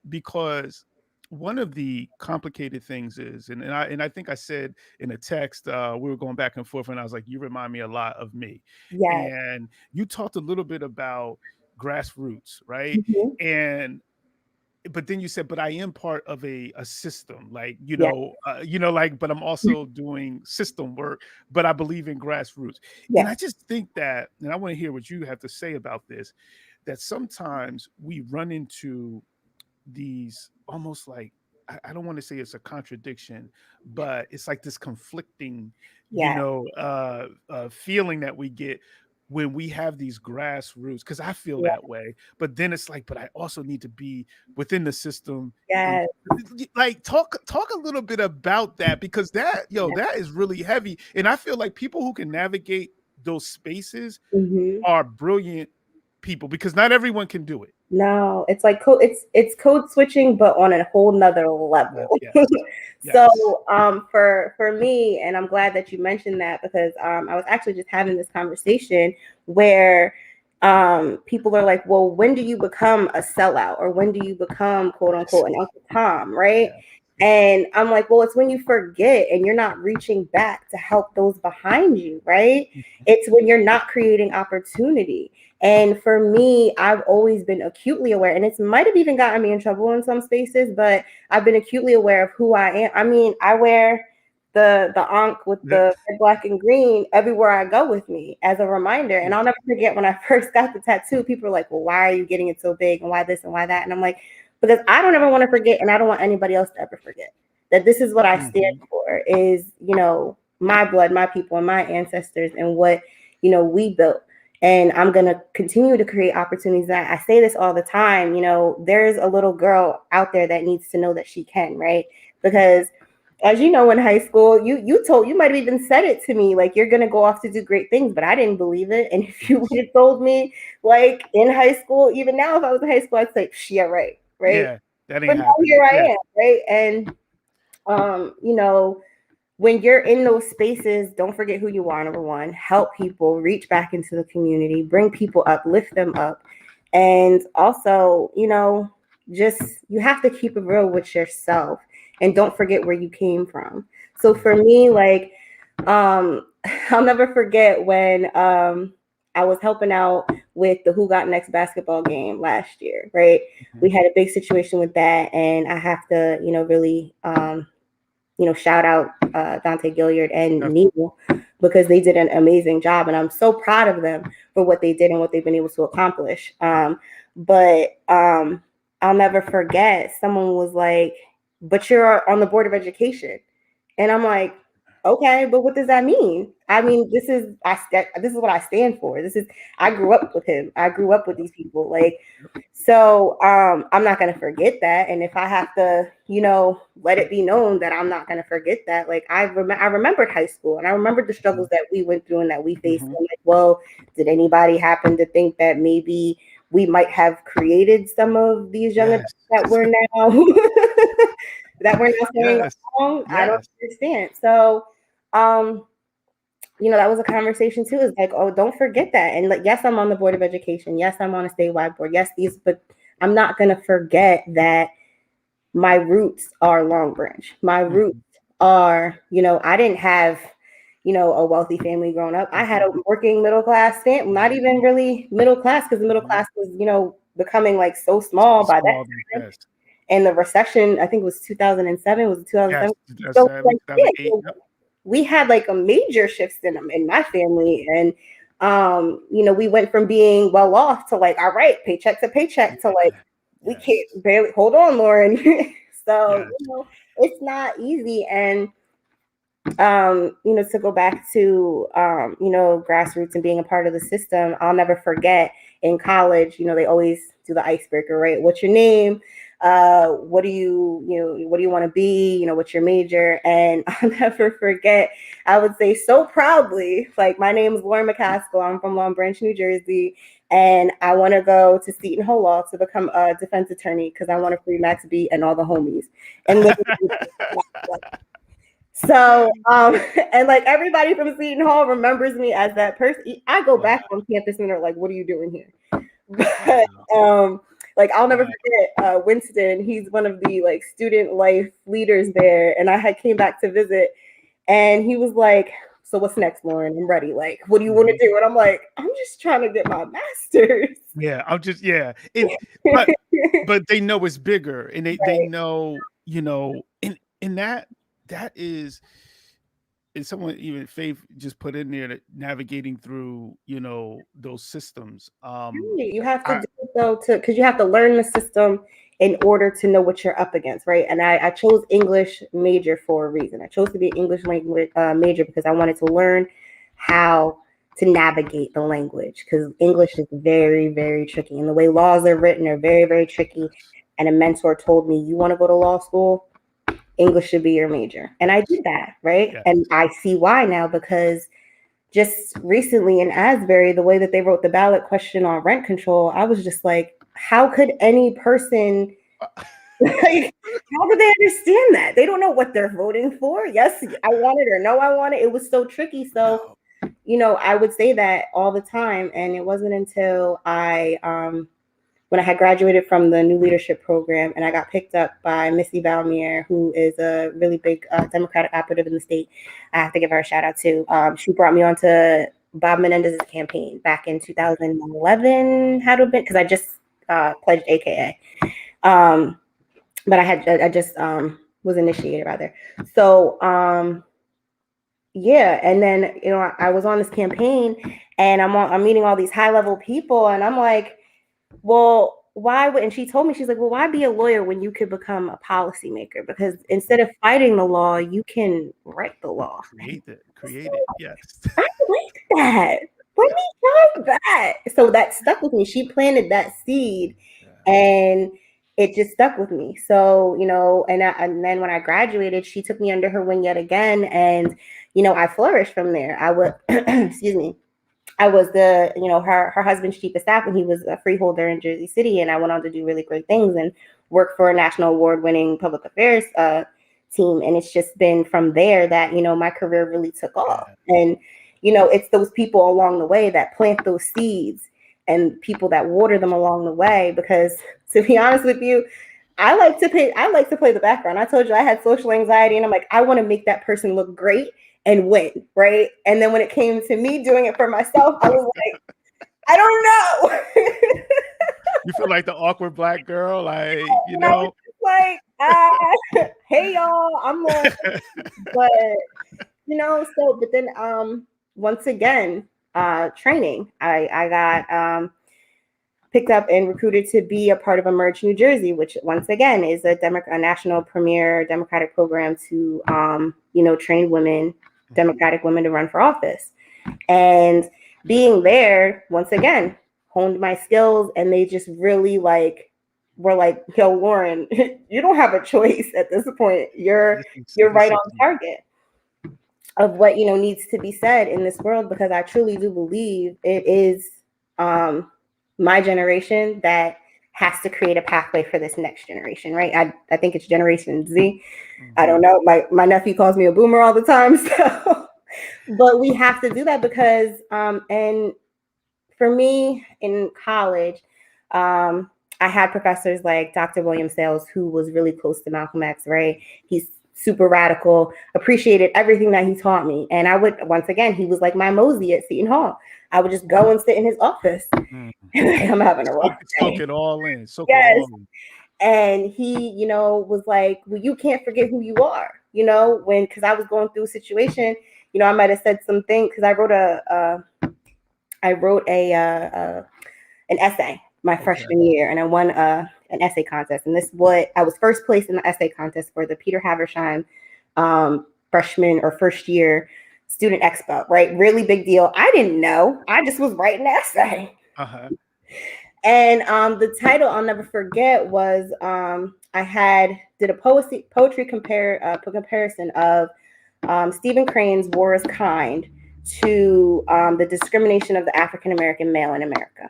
Because one of the complicated things is, and I think I said in a text, we were going back and forth, and I was like, you remind me a lot of me. Yes. And you talked a little bit about grassroots, right? Mhm. And but then you said, but I am part of a system, like, Yeah. like, but I'm also doing system work, but I believe in grassroots. And Yeah. I just think that, and I want to hear what you have to say about this, that sometimes we run into these almost like, I don't want to say it's a contradiction, but it's like this conflicting, Yeah. feeling that we get when we have these grassroots. Because I feel Yeah. that way, but then it's like, but I also need to be within the system. And Yes. like talk a little bit about that, because that is really heavy. And I feel like people who can navigate those spaces Mhm. are brilliant people, because not everyone can do it. No, it's like it's code switching, but on a whole nother Yes, level. yes, yes. So for me, and I'm glad that you mentioned that because I was actually just having this conversation where people are like, well, when do you become a sellout or when do you become quote unquote an Uncle Tom, right? Yeah. And I'm like, well, it's when you forget and you're not reaching back to help those behind you, right? Mhm. It's when you're not creating opportunity. And for me, I've always been acutely aware, and it might have even gotten me in trouble in some spaces, but I've been acutely aware of who I am. I mean, I wear the ankh with the red, black, and green everywhere I go with me as a reminder. And I'll never forget when I first got the tattoo, people were like, well, why are you getting it so big? And why this and why that? And I'm like, because I don't ever want to forget, and I don't want anybody else to ever forget that this is what I stand for, is, you know, my blood, my people, and my ancestors, and what, you know, we built. And I'm going to continue to create opportunities. I say this all the time, you know, there's a little girl out there that needs to know that she can, right? Because as you know, in high school, you might have even said it to me, like, you're going to go off to do great things, but I didn't believe it. And if you would have told me, like, in high school, even now, if I was in high school, I'd say, yeah, right. Yeah, that ain't but now happening. here I am, right? And, you know, when you're in those spaces, don't forget who you are. Number one, help people, reach back into the community, bring people up, lift them up. And also, you know, just, you have to keep it real with yourself and don't forget where you came from. So for me, like, I'll never forget when I was helping out with the Who Got Next basketball game last year, right? We had a big situation with that, and I have to, you know, really you know, shout out Dante Gilliard and Neil, because they did an amazing job. And I'm so proud of them for what they did and what they've been able to accomplish. But I'll never forget, someone was like, but you're on the board of education. And I'm like, okay, but what does that mean? I mean, this is what I stand for. I grew up with him. I grew up with these people. Like, so I'm not gonna forget that. And if I have to, you know, let it be known that I'm not gonna forget that. Like, I remembered high school, and I remembered the struggles that we went through and that we faced. And like, well, did anybody happen to think that maybe we might have created some of these young adults that we're now that we're now saying wrong? I don't understand. So you know, that was a conversation too. It's like, oh, don't forget that. And like, yes, I'm on the board of education. Yes, I'm on a statewide board. Yes, but I'm not going to forget that my roots are Long Branch. My roots are, you know, I didn't have, you know, a wealthy family growing up. I had a working middle class family, not even really middle class, because the middle class was, you know, becoming like so small by that time. And the recession, I think it was 2007, was it 2007? So, like, we had like a major shifts in my family. And, you know, we went from being well off to like, all right, paycheck to paycheck, to like, we can't barely, hold on, Lauren. So, you know, it's not easy. And, you know, to go back to, you know, grassroots and being a part of the system, I'll never forget in college, you know, they always do the icebreaker, right? What's your name? What do you want to be? You know, what's your major? And I'll never forget, I would say so proudly, like, my name is Lauren McCaskill. I'm from Long Branch, New Jersey. And I want to go to Seton Hall Law to become a defense attorney because I want to free Max B and all the homies. And so, and like, everybody from Seton Hall remembers me as that person. I go back on campus and they're like, what are you doing here? But, like, I'll never forget Winston. He's one of the like student life leaders there. And I had came back to visit, and he was like, so what's next, Lauren? I'm ready. Like, what do you want to do? And I'm like, I'm just trying to get my master's. But they know it's bigger, and they know, you know, in that is, and someone, even Faith just put in there, that navigating through, you know, those systems. You have to do it though, because you have to learn the system in order to know what you're up against, right? And I chose English major for a reason. I chose to be an English language major because I wanted to learn how to navigate the language, because English is very, very tricky, and the way laws are written are very, very tricky. And a mentor told me, you want to go to law school? English should be your major. And I did that, right? Yeah. And I see why now, because just recently in Asbury, the way that they wrote the ballot question on rent control, I was just like, how could any person, like, how could they understand that? They don't know what they're voting for. Yes, I want it, or no, I want it. It was so tricky. So, you know, I would say that all the time. And it wasn't until when I had graduated from the New Leadership Program and I got picked up by Missy Valmier, who is a really big Democratic operative in the state. I have to give her a shout out too. She brought me onto Bob Menendez's campaign back in 2011 had to have been, because I just pledged AKA. But I just was initiated rather. So yeah, and then I was on this campaign, and I'm meeting all these high level people, and I'm like, well, why would, and she told me, she's like, well, why be a lawyer when you could become a policymaker? Because instead of fighting the law, you can write the law. Create it, yes. I like that. Let me try that. So that stuck with me. She planted that seed, and it just stuck with me. So, and then when I graduated, she took me under her wing yet again. And, I flourished from there. I would, excuse me. I was her husband's chief of staff when he was a freeholder in Jersey City, and I went on to do really great things and work for a national award-winning public affairs team. And it's just been from there that my career really took off. And it's those people along the way that plant those seeds and people that water them along the way. Because to be honest with you, I like to play the background. I told you I had social anxiety, and I'm like, I want to make that person look great and win, right? And then when it came to me doing it for myself, I was like, I don't know. You feel like the awkward Black girl, like, like, hey y'all, I'm like, but but then once again, training, I got picked up and recruited to be a part of Emerge New Jersey, which once again is a national premier Democratic program to train women, Democratic women, to run for office. And being there, once again, honed my skills, and they just really were like, yo, Lauren, you don't have a choice at this point. You're right on target of what needs to be said in this world, because I truly do believe it is my generation that has to create a pathway for this next generation, right? I think it's Generation Z. Mm-hmm. I don't know. My nephew calls me a boomer all the time. So, but we have to do that because, and for me in college, I had professors like Dr. William Sales, who was really close to Malcolm X, right? He's super radical, appreciated everything that he taught me. And I would, once again, he was like my Mosey at Seton Hall. I would just go and sit in his office. I'm having a rough day. Soak it all in. And he, was like, well, you can't forget who you are, because I was going through a situation, I might have said something, because I wrote an essay my freshman year, and I won an essay contest. And I was first place in the essay contest for the Peter Haversheim freshman or first year student expo, right? Really big deal. I didn't know. I just was writing an essay. Uh-huh. And the title I'll never forget was I did a poetry comparison of Stephen Crane's War is Kind to the discrimination of the African American male in America.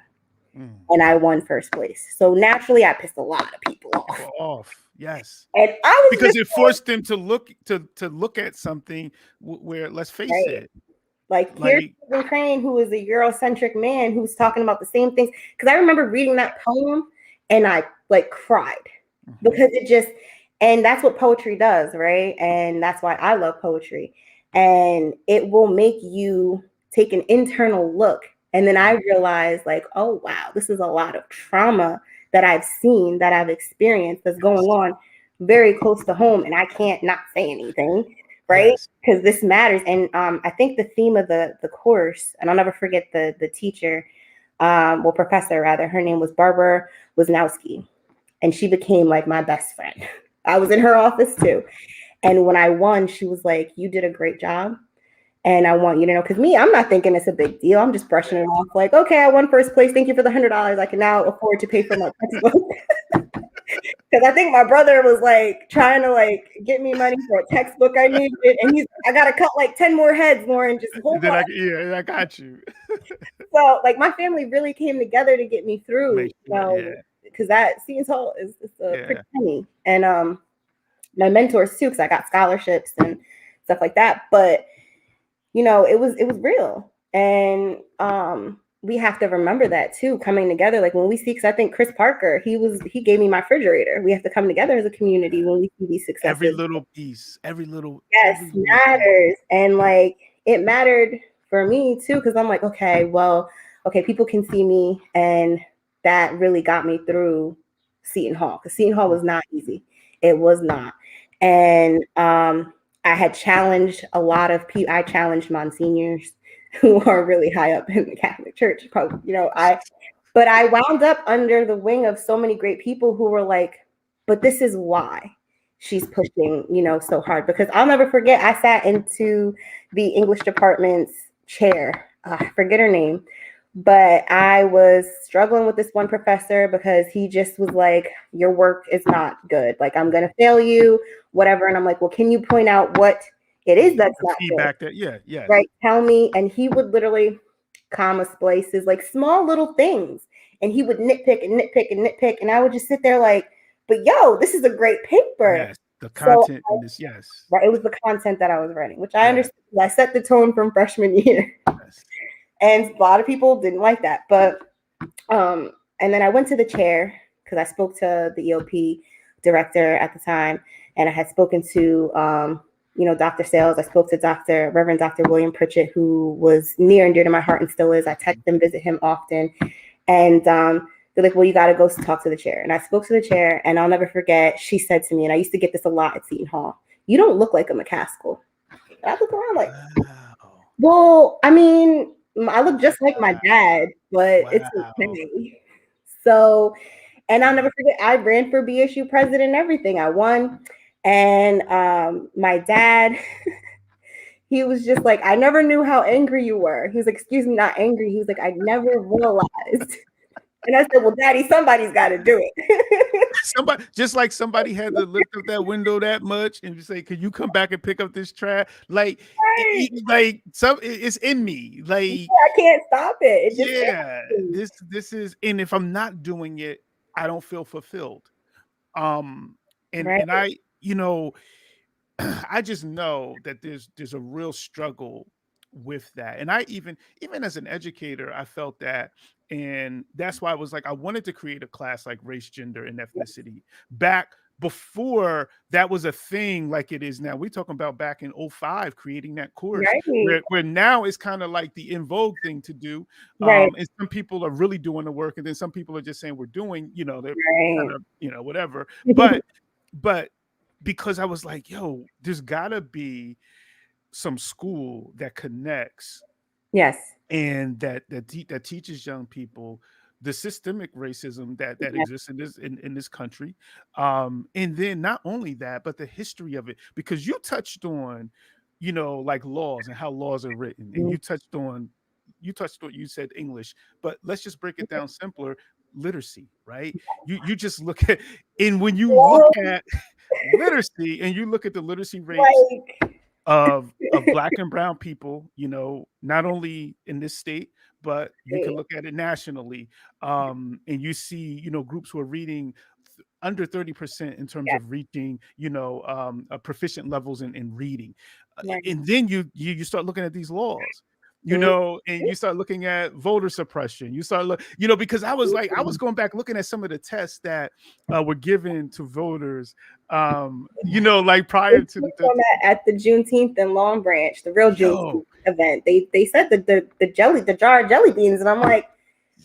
And I won first place. So naturally, I pissed a lot of people off. Yes. And I was because it forced them to look at something where, let's face it, here's Stephen Crane, who is a Eurocentric man who's talking about the same things. Because I remember reading that poem and I cried because and that's what poetry does, right? And that's why I love poetry. And it will make you take an internal look. And then I realized oh, wow, this is a lot of trauma that I've seen, that I've experienced, that's going on very close to home. And I can't not say anything, right? Because this matters. And I think the theme of the course, and I'll never forget the teacher, professor rather, her name was Barbara Wisnowski. And she became my best friend. I was in her office too. And when I won, she was like, you did a great job. And I want you to know, because I'm not thinking it's a big deal. I'm just brushing it off okay, I won first place. Thank you for the $100. I can now afford to pay for my textbook. Because I think my brother was trying to get me money for a textbook I needed. And I got to cut 10 more heads, Lauren, just hold on. I got you. So my family really came together to get me through, because that Seton Hall is a pretty penny. And my mentors too, because I got scholarships and stuff like that. But it was real. And we have to remember that too, coming together. When we see, because I think Chris Parker, he gave me my refrigerator. We have to come together as a community when we see these successes. Every little piece, every little matters. And it mattered for me too, because I'm like, okay, people can see me, and that really got me through Seton Hall, because Seton Hall was not easy. It was not. And I had challenged a lot of people. I challenged monsignors who are really high up in the Catholic Church. But I wound up under the wing of so many great people who were like, but this is why she's pushing, so hard. Because I'll never forget, I sat into the English department's chair. I forget her name, but I was struggling with this one professor because he just was like, your work is not good. Like, I'm going to fail you, whatever. And I'm like, well, can you point out what it is that's not feedback good? That, yes. Right. Tell me. And he would literally comma splices, like small little things. And he would nitpick and nitpick and nitpick. And I would just sit there like, but yo, this is a great paper. Yes, the content in this, yes. Right. It was the content that I was writing, which I understand. I set the tone from freshman year. Yes. And a lot of people didn't like that. But and then I went to the chair because I spoke to the EOP director at the time. And I had spoken to Dr. Sales. I spoke to Reverend Dr. William Pritchett, who was near and dear to my heart and still is. I text and visit him often. And they're like, well, you got to go talk to the chair. And I spoke to the chair, and I'll never forget, she said to me, and I used to get this a lot at Seton Hall, you don't look like a McCaskill. And I look around like, well, I mean, I look just like my dad, but it's okay. So, and I'll never forget, I ran for BSU president and everything. I won. And my dad, he was just like, I never knew how angry you were. He was like, excuse me, not angry. He was like, I never realized. And I said, well, Daddy, somebody's got to do it. Somebody had to lift up that window that much and say, could you come back and pick up this trash? Like, right. It's in me. Like, I can't stop it. This is, and if I'm not doing it, I don't feel fulfilled. And I, I just know that there's a real struggle with that. And I even as an educator, I felt that. And that's why I was like, I wanted to create a class like race, gender, and ethnicity back before that was a thing like it is now. We're talking about back in 2005, creating that course where now it's kind of like the in vogue thing to do. And some people are really doing the work, and then some people are just saying we're doing, they're kind of, whatever. But because I was like, yo, there's gotta be some school that connects. Yes. And that teaches young people the systemic racism that exists in this country. And then not only that, but the history of it, because you touched on, like laws and how laws are written. And you said English, but let's just break it down simpler. Literacy, right? You just look at, and when you look at literacy and you look at the literacy rates of Black and brown people, not only in this state, but you can look at it nationally. And you see, groups who are reading under 30% in terms of reaching, proficient levels in reading. And then you start looking at these laws. And you start looking at voter suppression. You start because I was going back looking at some of the tests that were given to voters, like prior to at the Juneteenth in Long Branch, the real Juneteenth event. They said that the jar of jelly beans, and I'm like,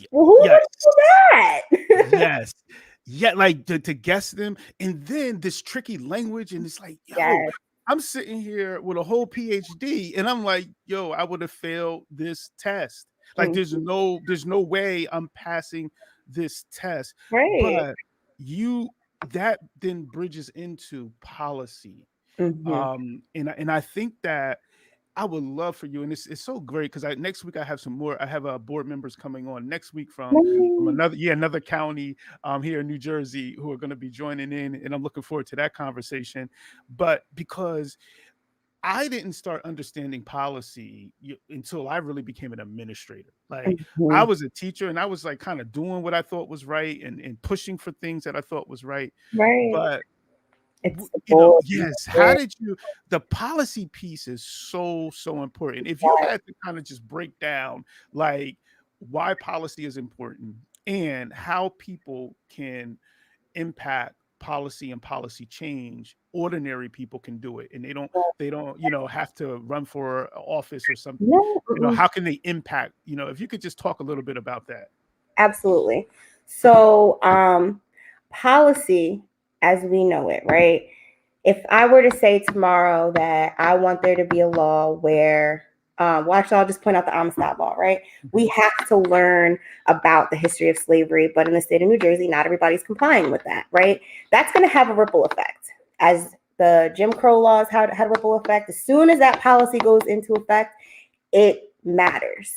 well, who would do that? Yes. Yeah, like to guess them, and then this tricky language, and it's like, I'm sitting here with a whole PhD, and I'm like, yo, I would have failed this test. Like, there's no way I'm passing this test. But that then bridges into policy. And I think that I would love for you, and it's so great because next week I have some more. I have board members coming on next week from another county here in New Jersey who are going to be joining in, and I'm looking forward to that conversation. But because I didn't start understanding policy until I really became an administrator. Like I was a teacher, and I was like kind of doing what I thought was right and pushing for things that I thought was right. But how did you, the policy piece is so important. If you had to kind of just break down like why policy is important and how people can impact policy and policy change, ordinary people can do it, and they don't have to run for office or something. No, How can they impact? If you could just talk a little bit about that. absolutely. So, policy as we know it, right? If I were to say tomorrow that I want there to be a law where, well, actually, I'll just point out the Amistad law, right? We have to learn about the history of slavery, but in the state of New Jersey, not everybody's complying with that, right? That's going to have a ripple effect. As the Jim Crow laws had a ripple effect, as soon as that policy goes into effect, it matters.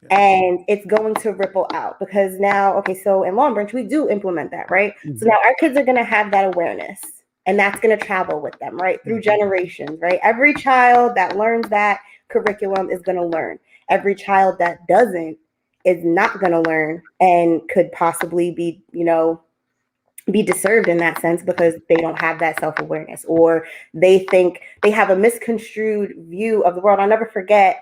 And it's going to ripple out because now, okay, so in Long Branch, we do implement that, right? So now our kids are going to have that awareness, and that's going to travel with them, right? Through generations, right? Every child that learns that curriculum is going to learn. Every child that doesn't is not going to learn and could possibly be, be deserved in that sense because they don't have that self-awareness, or they think they have a misconstrued view of the world. I'll never forget,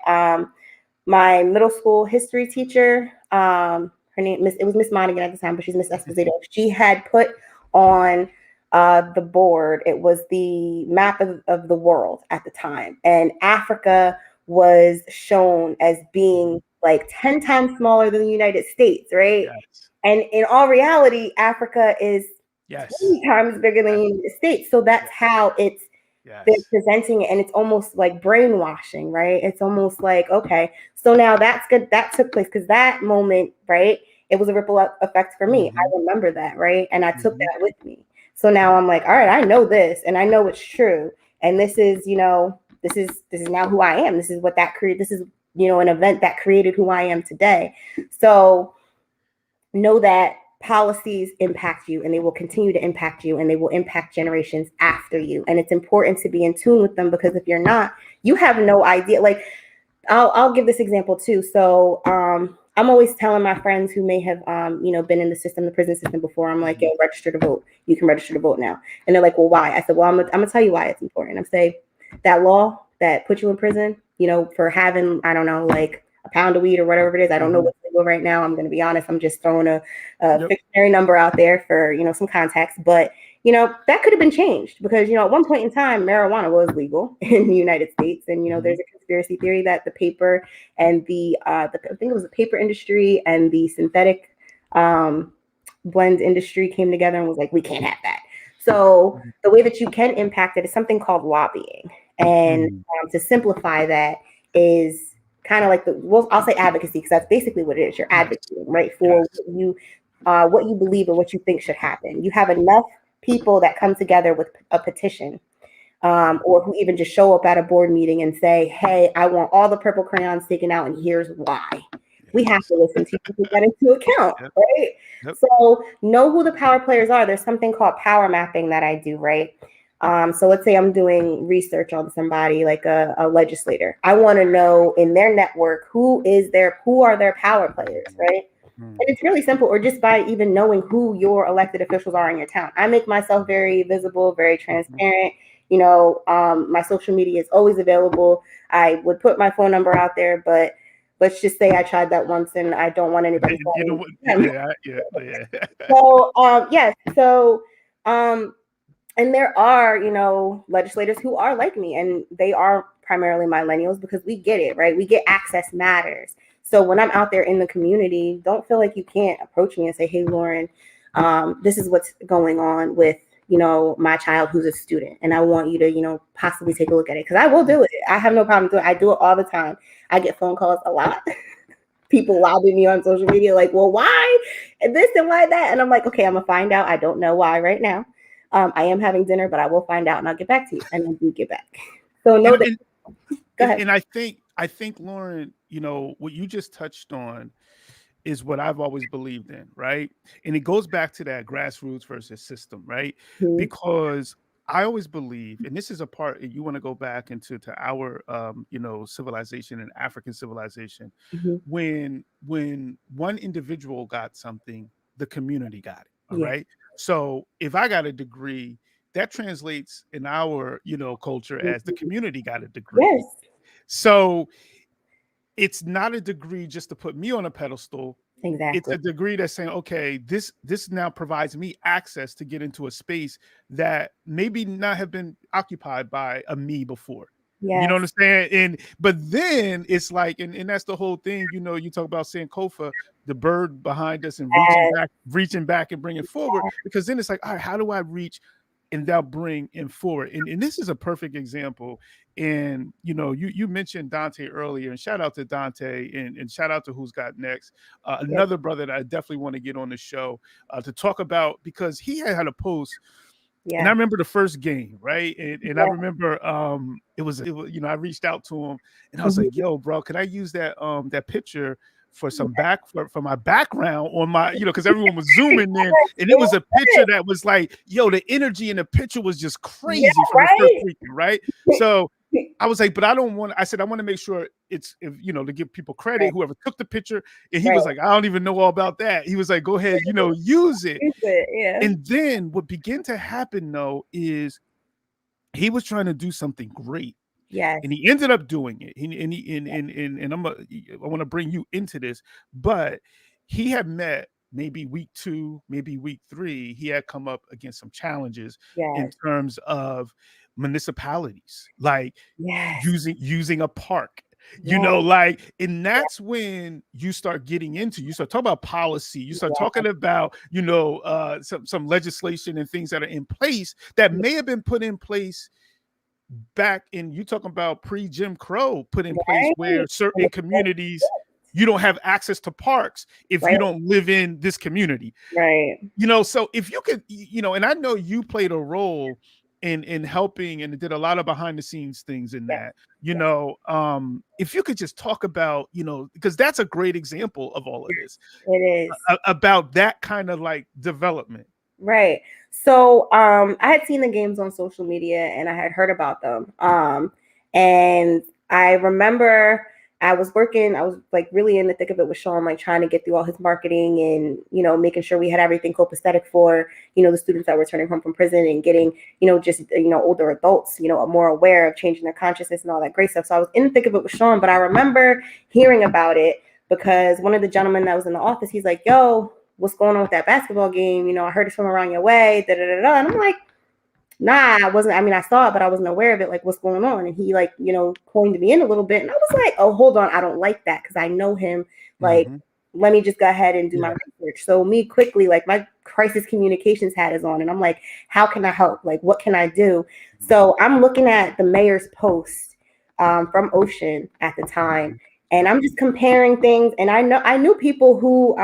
my middle school history teacher, her name, it was Miss Monaghan at the time, but she's Miss Esposito. She had put on the board, it was the map of the world at the time. And Africa was shown as being like 10 times smaller than the United States, right? Yes. And in all reality, Africa is 20 times bigger than the United States. So that's how they're presenting it, and it's almost like brainwashing, right? It's almost like, okay, so now that's good. That took place because that moment, right? It was a ripple effect for me. I remember that, right? And I took that with me. So now I'm like, all right, I know this, and I know it's true, and this is, this is now who I am. This is what that created. This is, an event that created who I am today. So know that policies impact you, and they will continue to impact you, and they will impact generations after you. And it's important to be in tune with them, because if you're not, you have no idea. Like, I'll give this example too. So I'm always telling my friends who may have been in the prison system before, I'm like, yo, register to vote. You can register to vote now. And they're like, well, why? I said, well, I'm gonna tell you why it's important. I'm saying that law that put you in prison, for having, I don't know, like a pound of weed or whatever it is. I don't know what's legal right now. I'm going to be honest. I'm just throwing a fictionary number out there for, some context. But, that could have been changed because, at one point in time, marijuana was legal in the United States. And, there's a conspiracy theory that the paper and I think it was the paper industry and the synthetic blend industry came together and was like, we can't have that. So the way that you can impact it is something called lobbying. And to simplify that is kind of like I'll say advocacy, because that's basically what it is. You're advocating, right, for what you believe or what you think should happen. You have enough people that come together with a petition, or who even just show up at a board meeting and say, hey, I want all the purple crayons taken out, and here's why. We have to listen to you to take that into account, right? So know who the power players are. There's something called power mapping that I do, right? So let's say I'm doing research on somebody like a legislator. I want to know in their network who are their power players, right? And it's really simple, or just by even knowing who your elected officials are in your town. I make myself very visible, very transparent. My social media is always available. I would put my phone number out there, but let's just say I tried that once and I don't want anybody to. And there are, legislators who are like me, and they are primarily millennials, because we get it, right? We get access matters. So when I'm out there in the community, don't feel like you can't approach me and say, hey, Lauren, this is what's going on with, my child who's a student, and I want you to, possibly take a look at it, because I will do it. I have no problem doing it. I do it all the time. I get phone calls a lot. People lobby me on social media like, well, why this and why that? And I'm like, okay, I'm going to find out. I don't know why right now. I am having dinner, but I will find out and I'll get back to you. And I do get back. So know that. Go ahead. And I think, Lauren, what you just touched on is what I've always believed in, right? And it goes back to that grassroots versus system, right? Because I always believe, and this is a part, you want to go back into our, civilization and African civilization, when one individual got something, the community got it. All right. So if I got a degree, that translates in our, culture as the community got a degree. Yes. So it's not a degree just to put me on a pedestal. Exactly. It's a degree that's saying, okay, this now provides me access to get into a space that maybe not have been occupied by a me before. You know what I'm saying? And but then it's like, and that's the whole thing. You know, you talk about Sankofa, the bird behind us, and reaching back and bringing forward. Because then it's like, all right, how do I reach and thou bring him forward? And this is a perfect example. And you know, you mentioned Dante earlier, and shout out to Dante, and shout out to Who's Got Next, another brother that I definitely want to get on the show to talk about, because he had a post. And I remember the first game, right? And I remember it was, you know, I reached out to him and I was like, yo, bro, can I use that that picture for some for my background on my, you know, because everyone was zooming in, and it was a picture that was like, yo, the energy in the picture was just crazy from the first weekend, right? So I was like, but I don't want, I said, I want to make sure it's, if, you know, to give people credit, whoever took the picture. And he was like, I don't even know all about that. He was like, go ahead, you know, use it. And then what began to happen though is he was trying to do something great. And he ended up doing it. And I want to bring you into this, but he had met maybe week 2, maybe week 3, he had come up against some challenges in terms of municipalities, like using a park, you know, like, and that's when you start getting into, you start talking about policy, you start talking about, you know, some legislation and things that are in place that may have been put in place back in, you talking about pre-Jim Crow, put in place where certain communities, you don't have access to parks if you don't live in this community. You know, so if you could, you know, and I know you played a role in helping and did a lot of behind the scenes things in that, you know, if you could just talk about, you know, because that's a great example of all of this. It is. About that kind of like development. Right. So I had seen the games on social media and I had heard about them. And I remember I was like really in the thick of it with Sean, like trying to get through all his marketing and, you know, making sure we had everything copacetic for, you know, the students that were returning home from prison and getting, you know, just, you know, older adults, you know, more aware of changing their consciousness and all that great stuff. So I was in the thick of it with Sean, but I remember hearing about it because one of the gentlemen that was in the office, he's like, yo, what's going on with that basketball game? You know, I heard it's from around your way, da da da da. And I'm like, nah, I wasn't. I mean, I saw it, but I wasn't aware of it. Like, what's going on? And he, like, you know, coined me in a little bit. And I was like, oh, hold on. I don't like that because I know him. Like, let me just go ahead and do my research. So me quickly, like, my crisis communications hat is on. And I'm like, how can I help? Like, what can I do? So I'm looking at the mayor's post from Ocean at the time. And I'm just comparing things. And I knew people who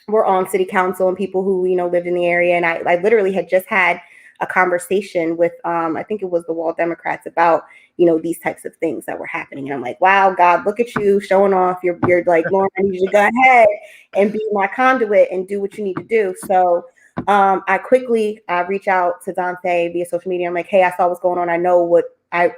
were on city council and people who, you know, lived in the area. And I literally had just had a conversation with, I think it was the Wall Democrats about, you know, these types of things that were happening. And I'm like, wow, God, look at you showing off. You're like, Lauren, I need you to go ahead and be my conduit and do what you need to do. So I quickly reach out to Dante via social media. I'm like, hey, I saw what's going on. I know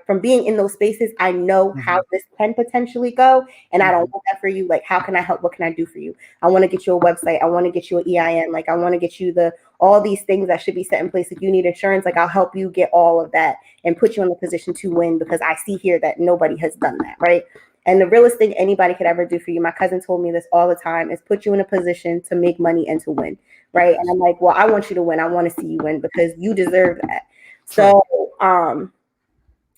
from being in those spaces, I know how this can potentially go. And I don't want that for you. Like, how can I help? What can I do for you? I want to get you a website. I want to get you an EIN. Like, I want to get you all these things that should be set in place. If you need insurance, like, I'll help you get all of that and put you in a position to win, because I see here that nobody has done that. Right. And the realest thing anybody could ever do for you, my cousin told me this all the time, is put you in a position to make money and to win. Right. And I'm like, well, I want you to win. I want to see you win because you deserve that. So,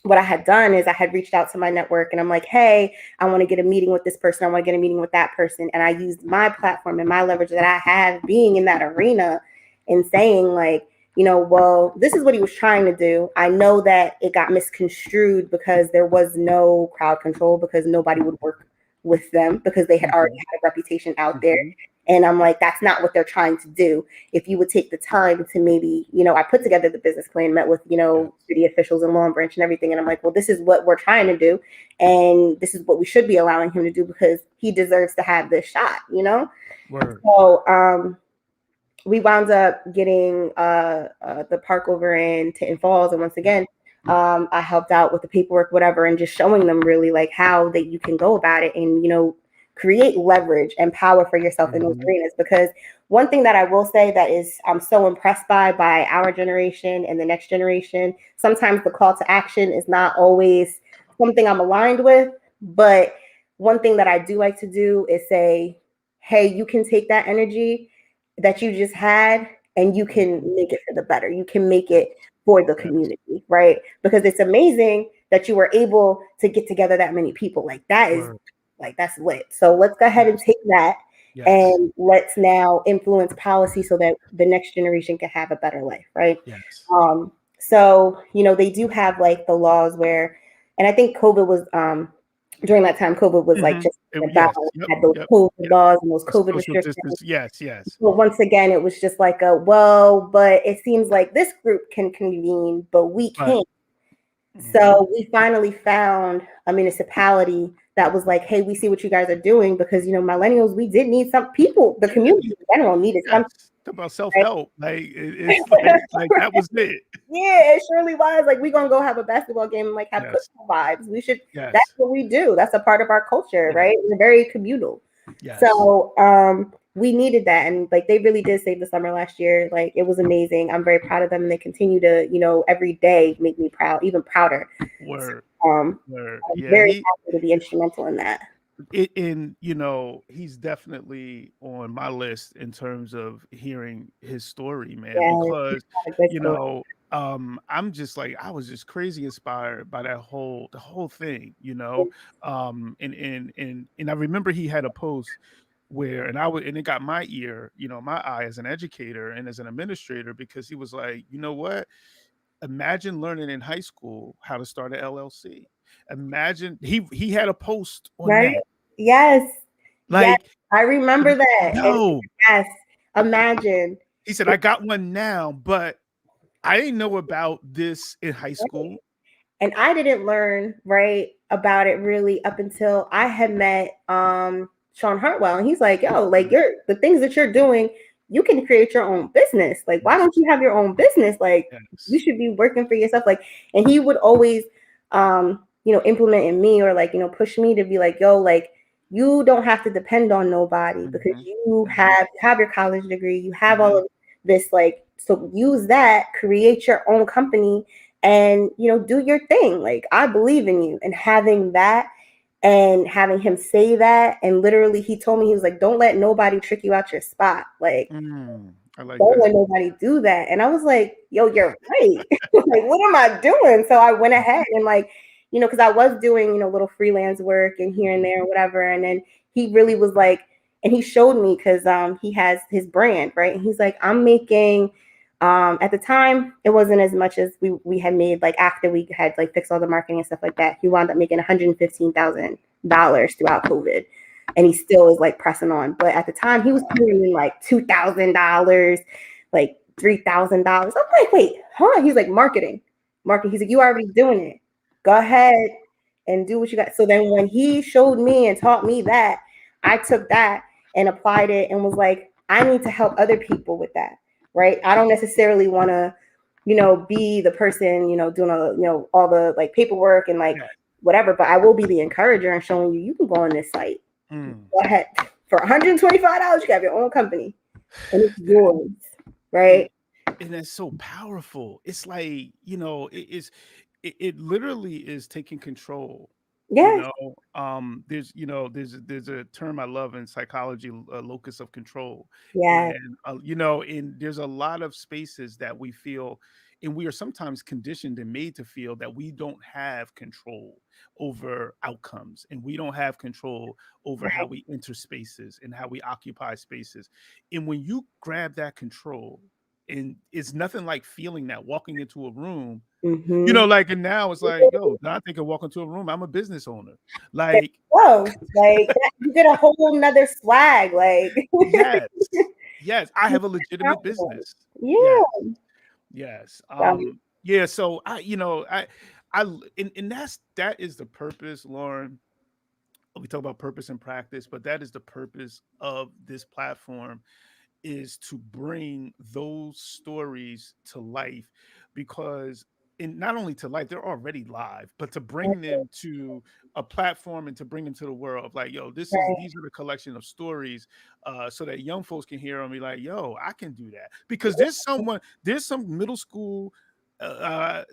what I had done is I had reached out to my network and I'm like, hey, I want to get a meeting with this person. I want to get a meeting with that person. And I used my platform and my leverage that I have being in that arena and saying, like, you know, well, this is what he was trying to do. I know that it got misconstrued because there was no crowd control, because nobody would work with them because they had already had a reputation out there. And I'm like, that's not what they're trying to do. If you would take the time to maybe, you know, I put together the business plan, met with, you know, city officials and Long Branch and everything. And I'm like, well, this is what we're trying to do. And this is what we should be allowing him to do because he deserves to have this shot, you know? So we wound up getting the park over in Tinton Falls. And once again, I helped out with the paperwork, whatever, and just showing them really like how that you can go about it and, you know, create leverage and power for yourself in those arenas. Because one thing that I will say that is I'm so impressed by our generation and the next generation, sometimes the call to action is not always something I'm aligned with. But one thing that I do like to do is say, hey, you can take that energy that you just had and you can make it for the better. You can make it for the community, right? Because it's amazing that you were able to get together that many people. Like that is like that's lit. So let's go ahead and take that and let's now influence policy so that the next generation can have a better life, right? So, you know, they do have like the laws where, and I think COVID was during that time, COVID was like just about had those COVID laws and those COVID restrictions. Yes. But once again, it was just like a but it seems like this group can convene, but we can't. So we finally found a municipality that was like, hey, we see what you guys are doing because, you know, millennials, we did need some people, the community in general needed something. About self-help. Like, it's like that was it. Yeah, it surely was. Like, we're going to go have a basketball game and like have football vibes. We should, that's what we do. That's a part of our culture, right? We're very communal. So we needed that. And like, they really did save the summer last year. Like, it was amazing. I'm very proud of them. And they continue to, you know, every day make me proud, even prouder. Word. I'm very happy to be instrumental in that. You know, he's definitely on my list in terms of hearing his story, man, because, you know, I'm just like, I was just crazy inspired by the whole thing, you know. And I remember he had a post where, and it got my ear, you know, my eye as an educator and as an administrator, because he was like, you know what? Imagine learning in high school how to start an LLC. Imagine he had a post on that. Yes. Like, I remember that. No. Yes. Imagine. He said, I got one now, but I didn't know about this in high school. And I didn't learn about it really up until I had met Sean Hartwell. And he's like, yo, like the things that you're doing, you can create your own business. Like, why don't you have your own business? Like, you should be working for yourself. Like, and he would always you know, implement in me or like, you know, push me to be like, yo, like, you don't have to depend on nobody because you have your college degree, you have all of this, like, so use that, create your own company and, you know, do your thing. Like, I believe in you. And having that and having him say that, and literally he told me, he was like, don't let nobody trick you out your spot. Like, don't let nobody do that. And I was like, yo, you're right. Like, what am I doing? So I went ahead and like, you know, because I was doing, you know, little freelance work and here and there and whatever. And then he really was like, and he showed me because he has his brand, right? And he's like, I'm making, at the time, it wasn't as much as we had made, like after we had like fixed all the marketing and stuff like that. He wound up making $115,000 throughout COVID. And he still is like pressing on. But at the time, he was putting in like $2,000, like $3,000. I'm like, wait, hold on. He's like, marketing. He's like, you already doing it. Go ahead and do what you got. So then when he showed me and taught me that, I took that and applied it and was like, I need to help other people with that, right? I don't necessarily want to, you know, be the person, you know, doing all, you know, all the like paperwork and like whatever, but I will be the encourager and showing you can go on this site. Go ahead. For $125, you have your own company and it's yours, right? And that's so powerful. It's like, you know, it literally is taking control. You know, there's a term I love in psychology, locus of control. And you know, and there's a lot of spaces that we feel, and we are sometimes conditioned and made to feel that we don't have control over outcomes, and we don't have control over how we enter spaces and how we occupy spaces. And when you grab that control, and it's nothing like feeling that walking into a room, you know, like, and now it's like, yo, now I think I walk into a room, I'm a business owner. Like, whoa, like you get a whole nother swag. Like, yes, I have a legitimate business. Yes. Yeah. So and that is the purpose, Lauren. We talk about purpose and practice, but that is the purpose of this platform, is to bring those stories to life, because not only to life, they're already live, but to bring them to a platform and to bring them to the world. Like, yo, these are the collection of stories, so that young folks can hear them and be like, yo, I can do that. Because there's some middle school,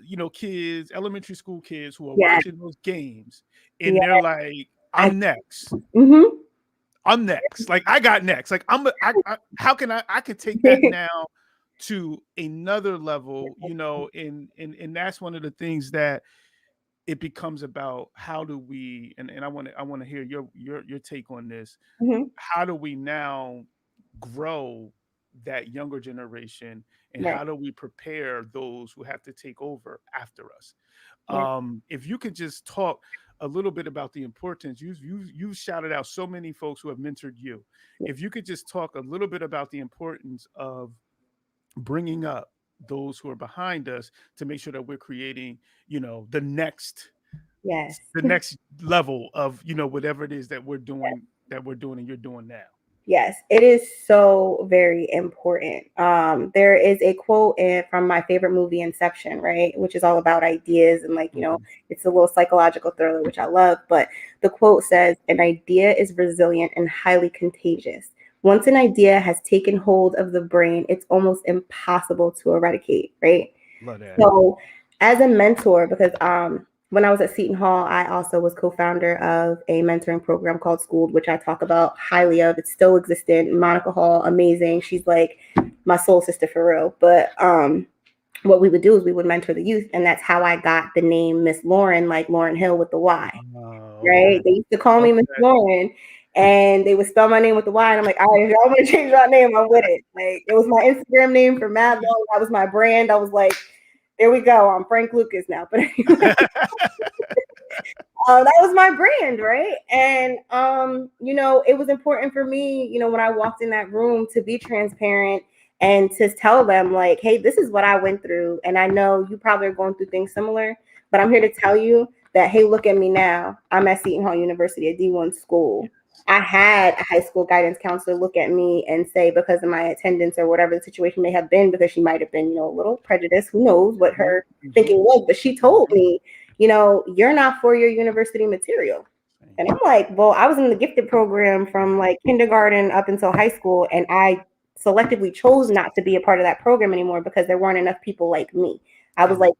you know, kids, elementary school kids who are watching those games and they're like, I'm next. I'm next. Like I got next. Like how can I can take that now to another level, you know, and that's one of the things that it becomes about. How do we, and I want to hear your take on this. Mhm. How do we now grow that younger generation, and Right. how do we prepare those who have to take over after us? Yeah. If you could just talk a little bit about the importance. You shouted out so many folks who have mentored you. Yeah. If you could just talk a little bit about the importance of bringing up those who are behind us to make sure that we're creating, you know, Yes. the next level of, you know, whatever it is that we're doing and you're doing now. Yes, it is so very important. There is a quote from my favorite movie, Inception, right, which is all about ideas and like, you know, it's a little psychological thriller, which I love. But the quote says, "An idea is resilient and highly contagious. Once an idea has taken hold of the brain, it's almost impossible to eradicate." Right. Love that. So, as a mentor, because when I was at Seton Hall, I also was co-founder of a mentoring program called Schooled, which I talk about highly of. It's still existent. Monica Hall, amazing. She's like my soul sister for real. But what we would do is we would mentor the youth, and that's how I got the name Miss Lauren, like Lauren Hill with the Y. Right? They used to call me Miss Lauren, and they would spell my name with the Y. And I'm like, all right, if y'all want to change my name, I'm with it. Like, it was my Instagram name for mad long. That was my brand. I was like, there we go. I'm Frank Lucas now. But anyway, that was my brand, right? And you know, it was important for me, you know, when I walked in that room to be transparent and to tell them like, hey, this is what I went through. And I know you probably are going through things similar, but I'm here to tell you that, hey, look at me now. I'm at Seton Hall University, a D1 school. I had a high school guidance counselor look at me and say, because of my attendance or whatever the situation may have been, because she might have been, you know, a little prejudiced, who knows what her thinking was, but she told me, you know, you're not for your university material. And I'm like, well, I was in the gifted program from like kindergarten up until high school, and I selectively chose not to be a part of that program anymore because there weren't enough people like me. I was like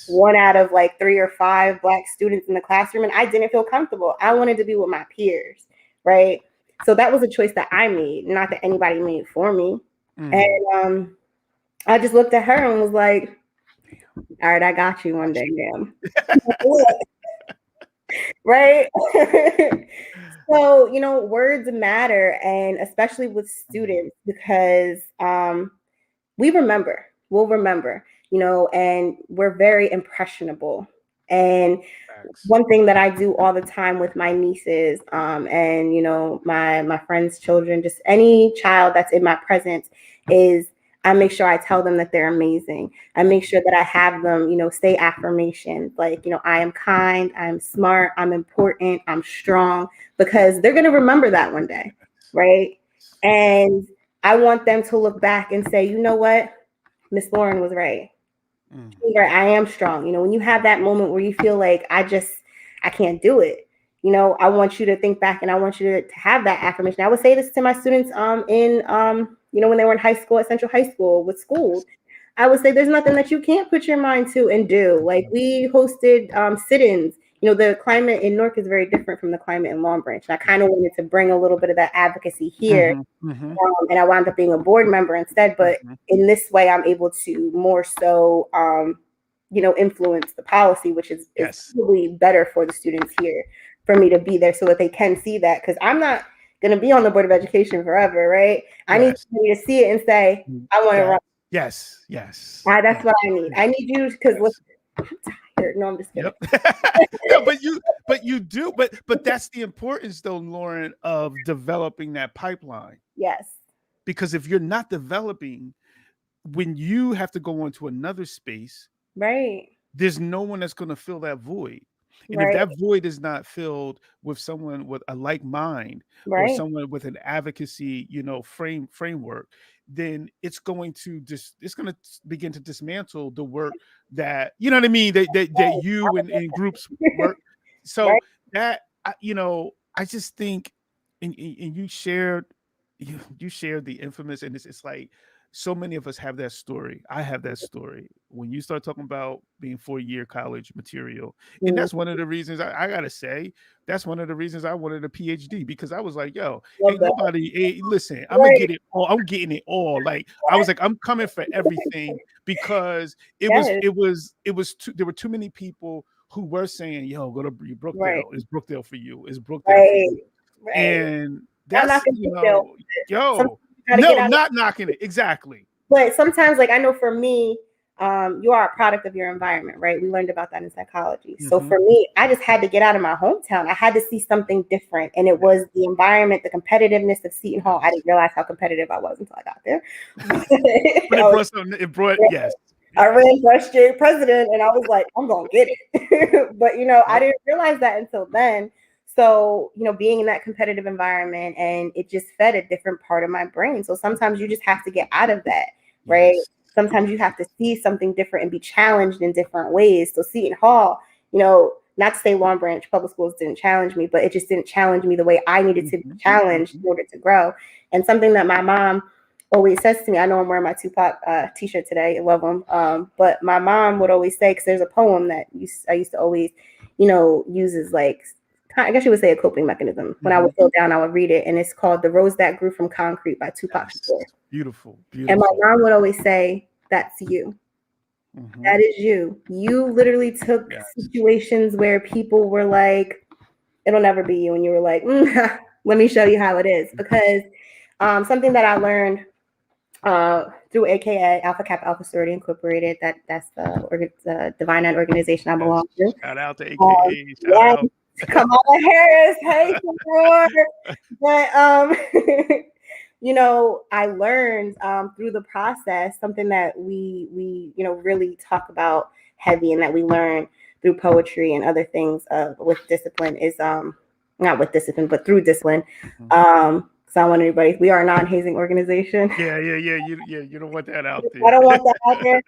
one out of like 3 or 5 Black students in the classroom, and I didn't feel comfortable. I wanted to be with my peers, right? So that was a choice that I made, not that anybody made for me. And I just looked at her and was like, all right, I got you one day, ma'am. Right? So, you know, words matter, and especially with students, because we'll remember, you know, and we're very impressionable. And one thing that I do all the time with my nieces, and you know, my friends' children, just any child that's in my presence, is I make sure I tell them that they're amazing. I make sure that I have them, you know, say affirmations like, you know, I am kind, I'm smart, I'm important, I'm strong, because they're going to remember that one day, right? And I want them to look back and say, you know what, Miss Lauren was right. I am strong. You know, when you have that moment where you feel like I can't do it, you know, I want you to think back and I want you to have that affirmation. I would say this to my students you know, when they were in high school at Central High School with School. I would say there's nothing that you can't put your mind to and do. Like, we hosted sit-ins. You know, the climate in Newark is very different from the climate in Long Branch. And I kind of wanted to bring a little bit of that advocacy here. And I wound up being a board member instead. But in this way, I'm able to more so, you know, influence the policy, which is probably better for the students here, for me to be there so that they can see that. Because I'm not going to be on the Board of Education forever, right? I need somebody to see it and say, I want to run. Yes. That's what I need. I need you, because I'm tired. No, I'm just kidding. No, but you do. But that's the importance, though, Lauren, of developing that pipeline. Yes. Because if you're not developing, when you have to go into another space, right, there's no one that's going to fill that void. And if that void is not filled with someone with a like mind, or someone with an advocacy, you know, framework, then it's going to begin to dismantle the work that, you know what I mean, that you and groups work. So that, you know, I just think, and you shared the infamous, and it's like, so many of us have that story. I have that story. When you start talking about being 4-year college material, and that's one of the reasons I gotta say, that's one of the reasons I wanted a PhD, because I was like, yo, Love ain't that. nobody, listen, I'm Right. gonna get it all. I'm getting it all. Like, I was like, I'm coming for everything, because it was there were too many people who were saying, yo, go to Brookdale. Right. It's Brookdale for you. It's Brookdale for Right. you. Right. And Not that's, knocking Brookdale. yo, Gotta no, get out not knocking it. Exactly. But sometimes, like, I know for me, you are a product of your environment, right? We learned about that in psychology. So for me, I just had to get out of my hometown. I had to see something different. And it was the environment, the competitiveness of Seton Hall. I didn't realize how competitive I was until I got there. But it brought, yes. I ran for state president and I was like, I'm going to get it. But, I didn't realize that until then. So, being in that competitive environment, and it just fed a different part of my brain. So sometimes you just have to get out of that, right? Yes. Sometimes you have to see something different and be challenged in different ways. So Seton Hall, not to say Long Branch Public Schools didn't challenge me, but it just didn't challenge me the way I needed to be challenged in order to grow. And something that my mom always says to me, I know I'm wearing my Tupac t-shirt today, I love them. But my mom would always say, because there's a poem that I used to always, use as like, I guess you would say a coping mechanism. When I would feel down, I would read it. And it's called The Rose That Grew from Concrete by Tupac Shakur. Beautiful. And my mom would always say, that's you. That is you. You literally took situations where people were like, it'll never be you. And you were like, let me show you how it is. Because something that I learned through AKA Alpha Kappa Alpha Sorority Incorporated, that's the Divine End organization I belong to. Shout out to AKA. Shout out. Kamala Harris. Hey, but I learned through the process something that we really talk about heavy, and that we learn through poetry and other things with discipline is not with discipline, but through discipline. So I want everybody, we are a non-hazing organization. Yeah. You don't want that out there. I don't want that out there.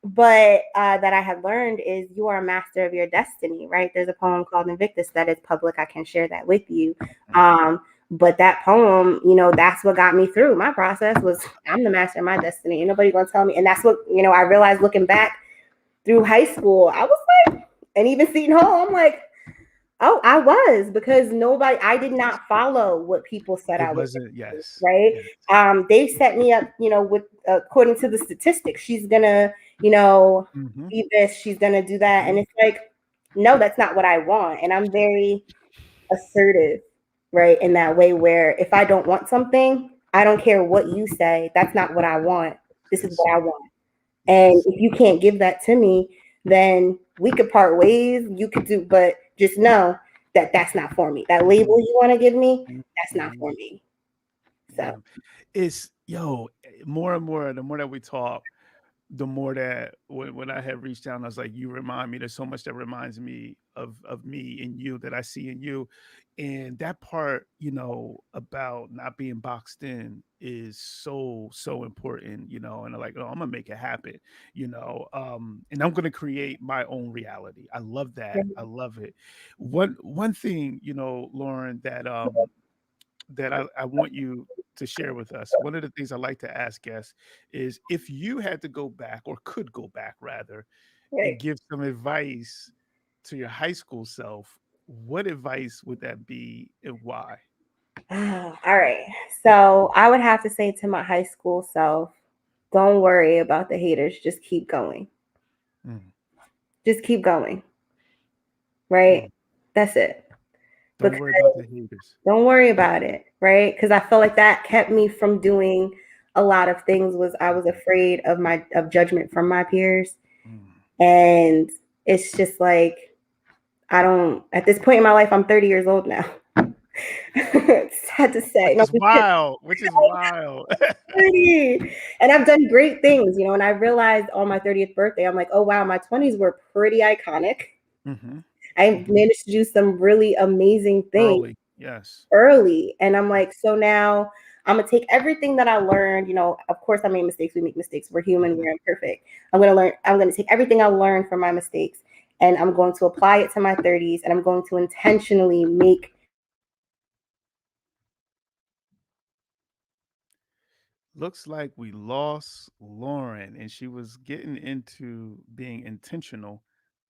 But that I have learned is you are a master of your destiny, right? There's a poem called Invictus that is public. I can share that with you. But that poem, that's what got me through. My process was, I'm the master of my destiny. Ain't nobody gonna tell me. And that's what, I realized looking back through high school, I was like, and even Seton Hall, I'm like, oh, I was, because I did not follow what people said I was. Yes. Right. Yes. They set me up, with according to the statistics, she's gonna, be this, she's gonna do that. And it's like, no, that's not what I want. And I'm very assertive, right, in that way, where if I don't want something, I don't care what you say. That's not what I want. This is what I want. And if you can't give that to me, then we could part ways. You could do, but just know that that's not for me. That label you want to give me, that's not for me. So it's more and more, the more that we talk, the more that when I had reached out, I was like, you remind me, there's so much that reminds me of me and you, that I see in you. And that part, about not being boxed in is so important, and I'm like, oh, I'm gonna make it happen, and I'm gonna create my own reality. I love that. I love it. One thing, Lauren, that I want you to share with us. One of the things I like to ask guests is, if you had to go back, or could go back rather, and give some advice to your high school self, what advice would that be, and why? All right. So I would have to say to my high school self, don't worry about the haters. Just keep going. Just keep going. Right? That's it. Don't worry about the haters. Don't worry about it, right? Because I felt like that kept me from doing a lot of things. I was afraid of judgment from my peers. And it's just like, at this point in my life, I'm 30 years old now. It's sad to say. Which is wild. 30. And I've done great things, and I realized on my 30th birthday, I'm like, oh, wow, my 20s were pretty iconic. I managed to do some really amazing things early. And I'm like, so now I'm going to take everything that I learned. Of course, I made mistakes. We make mistakes. We're human. We're imperfect. I'm going to take everything I learned from my mistakes, and I'm going to apply it to my 30s. And I'm going to intentionally make. Looks like we lost Lauren, and she was getting into being intentional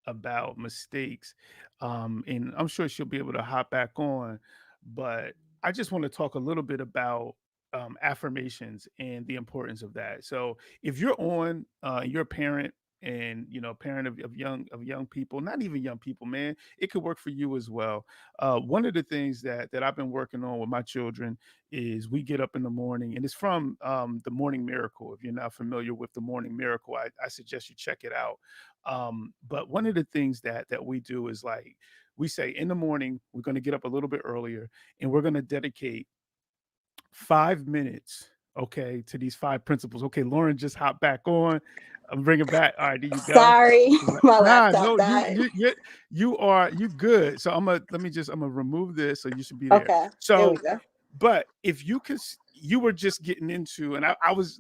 about mistakes. And I'm sure she'll be able to hop back on. But I just want to talk a little bit about affirmations and the importance of that. So if you're on, you're a parent, and parent of young people, not even young people, man, it could work for you as well. One of the things that I've been working on with my children is we get up in the morning, and it's from the Morning Miracle. If you're not familiar with the Morning Miracle, I suggest you check it out. But one of the things that we do is, like, we say in the morning we're going to get up a little bit earlier, and we're going to dedicate 5 minutes, okay, to these five principles. Okay, Lauren just hopped back on. I'm bringing back. All right, there you go. Sorry, Right. my Nah, laptop no, died. you good. So I'm gonna remove this, so you should be there. Okay, there we So, go. but if you could, you were just getting into, and I was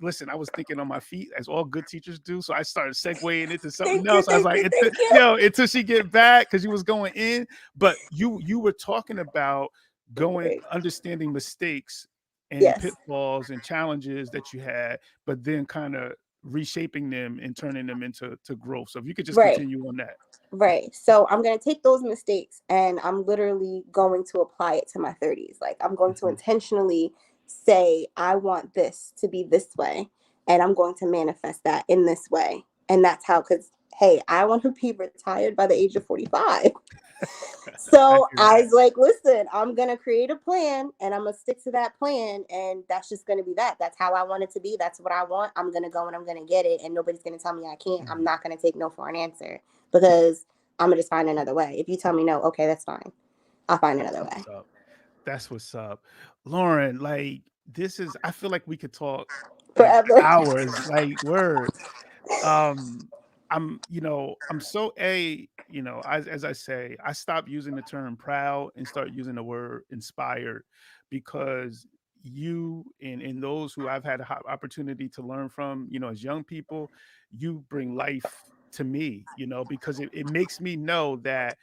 thinking on my feet as all good teachers do. So I started segueing into something Thank you, else. I was thank like, you, thank you. until she get back, because you was going in, but you were talking about going, Great. understanding mistakes and Yes. pitfalls and challenges that you had, but then kind of reshaping them and turning them into growth. So if you could just Right. continue on that. Right. So I'm going to take those mistakes and I'm literally going to apply it to my 30s. Like, I'm going to Mhm. intentionally say, I want this to be this way. And I'm going to manifest that in this way. And that's how, because, hey, I want to be retired by the age of 45. I So hear I that. was like, listen, I'm going to create a plan and I'm going to stick to that plan. And that's just going to be that. That's how I want it to be. That's what I want. I'm going to go and I'm going to get it. And nobody's going to tell me I can't. I'm Mhm. not going to take no for an answer because I'm going to just find another way. If you tell me no, okay, that's fine. I'll find That's another way. what's up. That's what's up. Lauren, like, I feel like we could talk like Forever. hours, like, word. um I'm so as I say, I stopped using the term proud and start using the word inspired, because you and those who I've had opportunity to learn from, as young people, you bring life to me, because it makes me know that,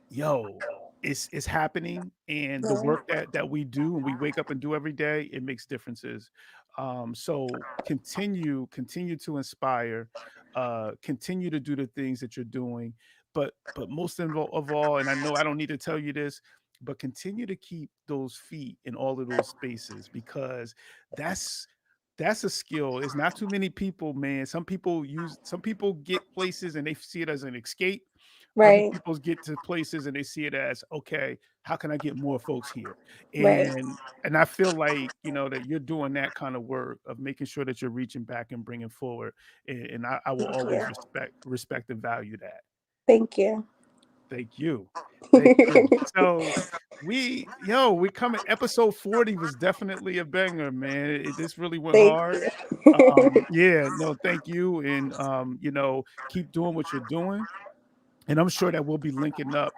yo, it's happening, and the Yeah. work that we do and we wake up and do every day, it makes differences. So continue to inspire, continue to do the things that you're doing, but most of all, and I know I don't need to tell you this, but continue to keep those feet in all of those spaces, because that's that's a skill. It's not too many people, man. Some people get places and they see it as an escape. Other Right. people get to places and they see it as, okay, how can I get more folks here? Right. And I feel like, that you're doing that kind of work of making sure that you're reaching back and bringing forward. And I will Thank always you. respect and value that. Thank you. Thank you. Thank you. So we coming, episode 40 was definitely a banger, man. This really went Thank hard. you. Yeah, no, thank you. And keep doing what you're doing, and I'm sure that we'll be linking up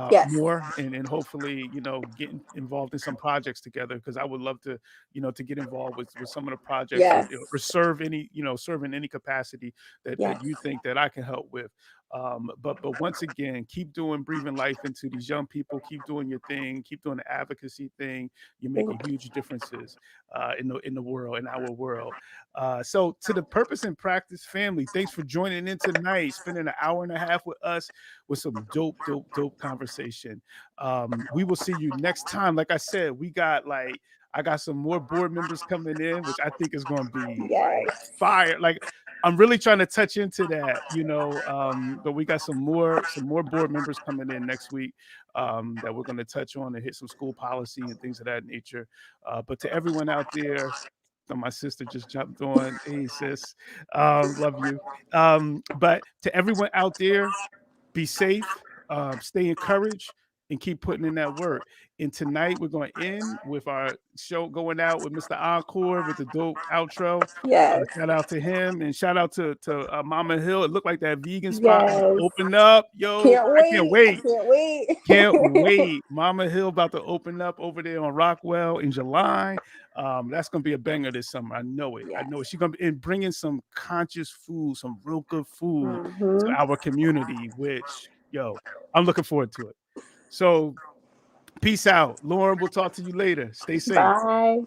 Yes. more, and hopefully, getting involved in some projects together, because I would love to, to get involved with some of the projects, or, Yes. or serve in any capacity that Yes. you think that I can help with. But once again, keep breathing life into these young people. Keep doing your thing. Keep doing the advocacy thing. You're making Thank huge differences in the world, in our world. So to the Purpose and Practice family, thanks for joining in tonight, spending an hour and a half with us with some dope conversation. We will see you next time. Like I said, I got some more board members coming in, which I think is going to you. be like Yes. fire. Like, I'm really trying to touch into that, but we got some more board members coming in next week, that we're going to touch on and hit some school policy and things of that nature. But to everyone out there, my sister just jumped on. Hey, sis, love you. But to everyone out there, be safe, stay encouraged, and keep putting in that work. And tonight we're going to end with our show going out with Mr. Encore with the dope outro. Yes. Shout out to him, and shout out to Mama Hill. It looked like that vegan spot about to Yes. open up. Yo, Can't I can't wait. I wait. can't wait. Can't wait. Mama Hill about to open up over there on Rockwell in July. That's gonna be a banger this summer. I know it. I Yes. know it. She's gonna be and bringing some conscious food, some real good food to Mm-hmm. our community. Which, yo, I'm looking forward to it. So, peace out, Lauren. We'll talk to you later. Stay safe. Bye.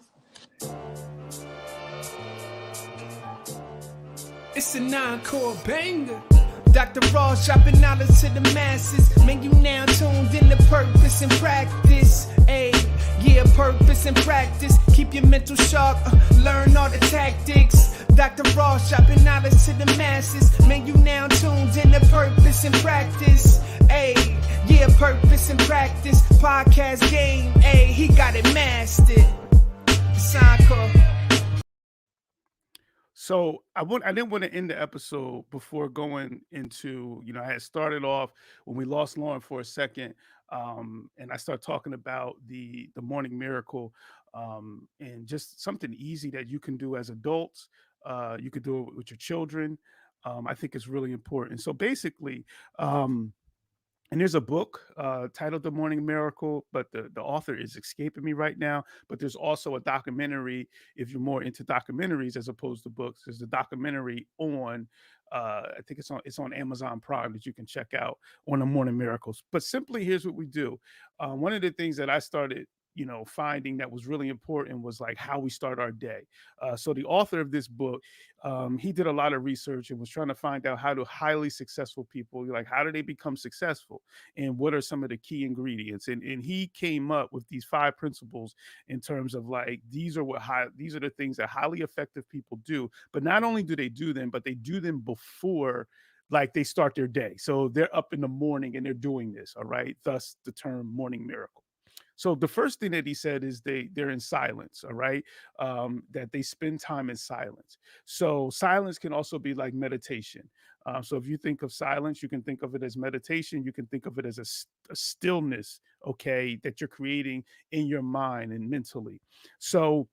It's a nine-chord banger. Dr. Ross dropping knowledge to the masses. Man, you now tuned in to purpose and practice. Ayy, yeah, purpose and practice. Keep your mental sharp, learn all the tactics. Dr. Ross dropping knowledge to the masses. Man, you now tuned in to purpose and practice. Ayy, yeah, purpose and practice. Podcast game, ayy, he got it mastered. It's encore. So I didn't want to end the episode before going into, I had started off when we lost Lauren for a second, and I started talking about the morning miracle, and just something easy that you can do as adults. You could do it with your children. I think it's really important. So basically, and there's a book titled The Morning Miracle, but the author is escaping me right now. But there's also a documentary, if you're more into documentaries as opposed to books. There's a documentary on, I think it's on Amazon Prime that you can check out on The Morning Miracles. But simply, here's what we do. One of the things that I started finding that was really important was like how we start our day. So the author of this book, he did a lot of research and was trying to find out how do highly successful people, like how do they become successful and what are some of the key ingredients. And he came up with these 5 principles in terms of like, these are the things that highly effective people do. But not only do they do them, but they do them before like they start their day. So they're up in the morning and they're doing this. All right. Thus the term morning miracle. So the first thing that he said is they're in silence, all right? That they spend time in silence. So silence can also be like meditation. So if you think of silence, you can think of it as meditation. You can think of it as a stillness, okay, that you're creating in your mind and mentally. So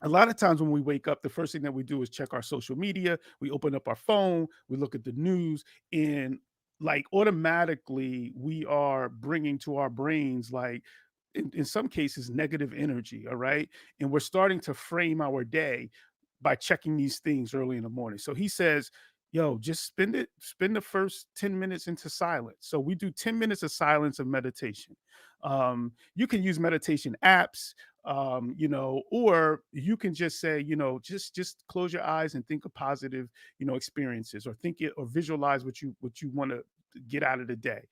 a lot of times when we wake up, the first thing that we do is check our social media. We open up our phone, we look at the news, and like automatically we are bringing to our brains like in some cases negative energy, all right, and we're starting to frame our day by checking these things early in the morning. So he says, yo, just spend the first 10 minutes into silence. So we do 10 minutes of silence of meditation. You can use meditation apps, or you can just say, just close your eyes and think of positive, experiences, or think it or visualize what you want to get out of the day.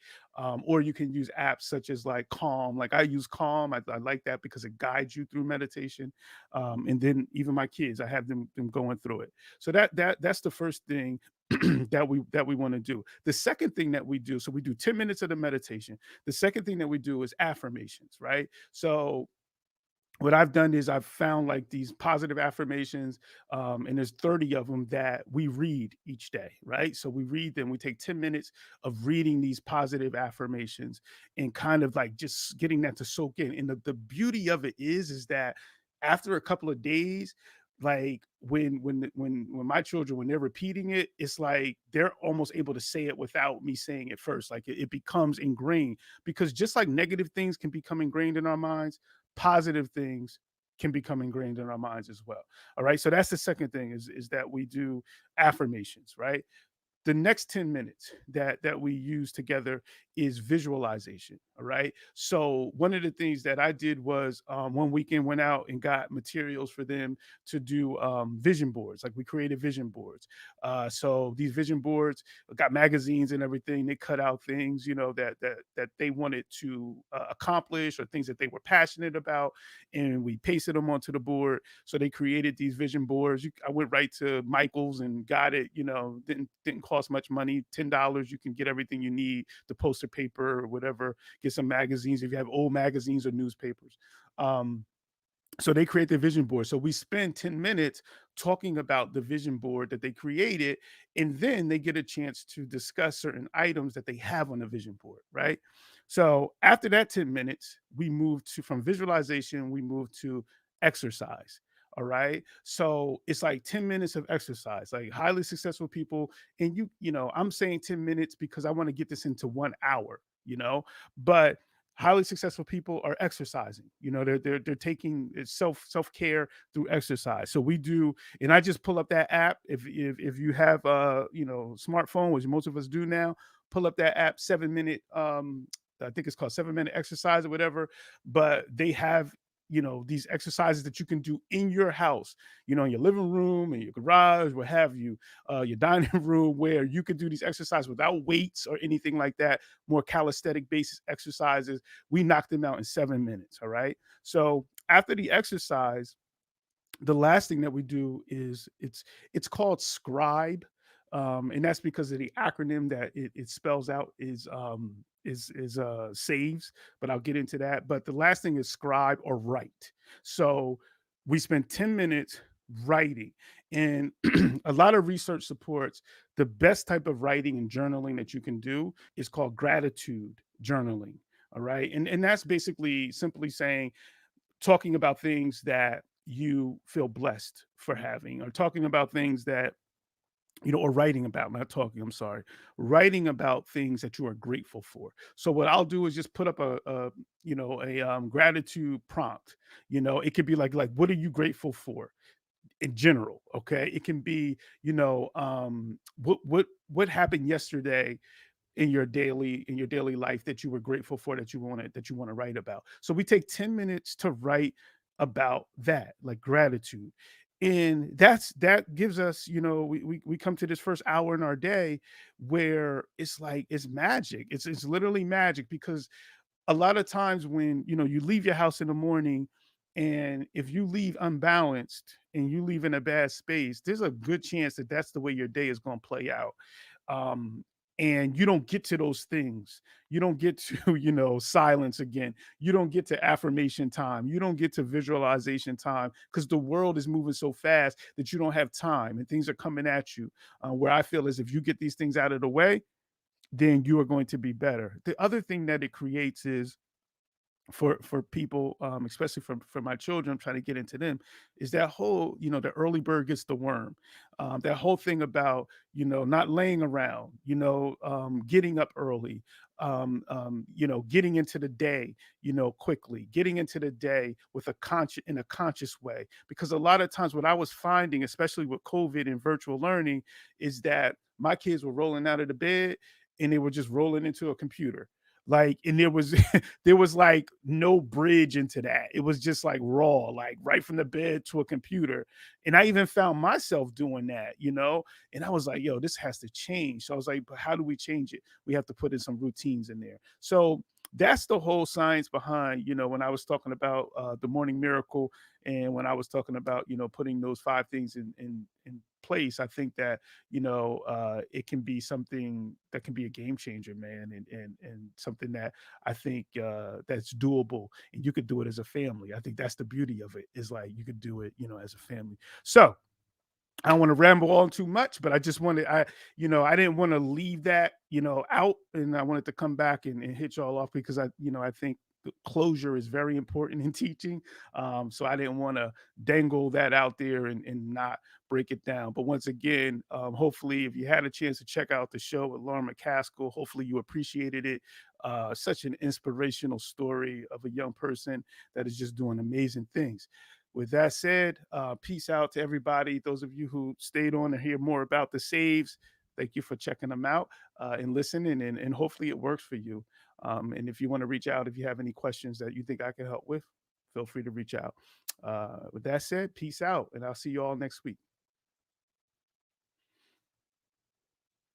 Or you can use apps such as like Calm. Like I use Calm. I like that because it guides you through meditation. And then even my kids, I have them going through it. So that's the first thing that we want to do. The second thing that we do, so we do 10 minutes of the meditation. The second thing that we do is affirmations, right? So what I've done is I've found like these positive affirmations, and there's 30 of them that we read each day, right? So we read them. We take 10 minutes of reading these positive affirmations and kind of like just getting that to soak in. And the beauty of it is that after a couple of days, like when my children, when they're repeating it, it's like they're almost able to say it without me saying it first. Like it becomes ingrained, because just like negative things can become ingrained in our minds, positive things can become ingrained in our minds as well. All right. So that's the second thing is that we do affirmations, right? The next 10 minutes that we use together is visualization. All right. So one of the things that I did was one weekend went out and got materials for them to do vision boards. Like we created vision boards. So these vision boards got magazines and everything. They cut out things, that they wanted to accomplish, or things that they were passionate about, and we pasted them onto the board. So they created these vision boards. I went right to Michael's and got it. Didn't cost much money. $10, you can get everything you need, the poster paper or whatever. Get some magazines if you have old magazines or newspapers. So they create the vision board. So we spend 10 minutes talking about the vision board that they created, and then they get a chance to discuss certain items that they have on the vision board, right? So after that 10 minutes, we move from visualization, we move to exercise. All right. So it's like 10 minutes of exercise, like highly successful people. And I'm saying 10 minutes because I want to get this into 1 hour, but highly successful people are exercising. They're taking self-care through exercise. So we do, and I just pull up that app. If you have smartphone, which most of us do now, pull up that app, 7 minute, I think it's called 7 minute exercise or whatever, but they have these exercises that you can do in your house, in your living room, in your garage, what have you, your dining room, where you can do these exercises without weights or anything like that, more calisthenic basis exercises. We knocked them out in 7 minutes. All right. So after the exercise, the last thing that we do is it's called scribe, and that's because of the acronym that it spells out is saves, but I'll get into that. But the last thing is scribe or write. So we spend 10 minutes writing, and a lot of research supports the best type of writing and journaling that you can do is called gratitude journaling. All right, and that's basically simply saying, talking about things that you feel blessed for having, or talking about things that, or writing about, not talking, I'm sorry, writing about things that you are grateful for. So what I'll do is just put up a gratitude prompt. It could be like, what are you grateful for in general? Okay. It can be, what happened yesterday in your daily life that you were grateful for, that you want to write about. So we take 10 minutes to write about that, like gratitude. And that gives us, we come to this first hour in our day where it's like it's magic. It's literally magic, because a lot of times when you leave your house in the morning, and if you leave unbalanced and you leave in a bad space, there's a good chance that that's the way your day is going to play out. um and you don't get to those things. You don't get to silence again. You don't get to affirmation time. You don't get to visualization time, because the world is moving so fast that you don't have time, and things are coming at you. Where I feel is, if you get these things out of the way, then you are going to be better. The other thing that it creates is, for people, especially for my children, I'm trying to get into them, is that whole, the early bird gets the worm. That whole thing about, not laying around, getting up early, getting into the day, quickly, getting into the day with a conscious way. Because a lot of times what I was finding, especially with COVID and virtual learning, is that my kids were rolling out of the bed and they were just rolling into a computer. Like, and there was there was like no bridge into that. It was just like raw, like right from the bed to a computer. And I even found myself doing that. And I was like, yo, this has to change. So I was like, but how do we change it? We have to put in some routines in there. So that's the whole science behind, when I was talking about the morning miracle, and when I was talking about, putting those 5 things in place. I think that, it can be something that can be a game changer, man, and something that I think that's doable, and you could do it as a family. I think that's the beauty of it, is like you could do it, as a family. So I don't want to ramble on too much, but I just wanted, I didn't want to leave that, out, and I wanted to come back and hit y'all off, because I think the closure is very important in teaching. So I didn't want to dangle that out there and not break it down. But once again, hopefully, if you had a chance to check out the show with Lauren McCaskill, hopefully you appreciated it. Such an inspirational story of a young person that is just doing amazing things. With that said, peace out to everybody. Those of you who stayed on to hear more about the saves, thank you for checking them out and listening, and hopefully it works for you. And if you want to reach out, if you have any questions that you think I can help with, feel free to reach out. With that said, peace out, and I'll see you all next week.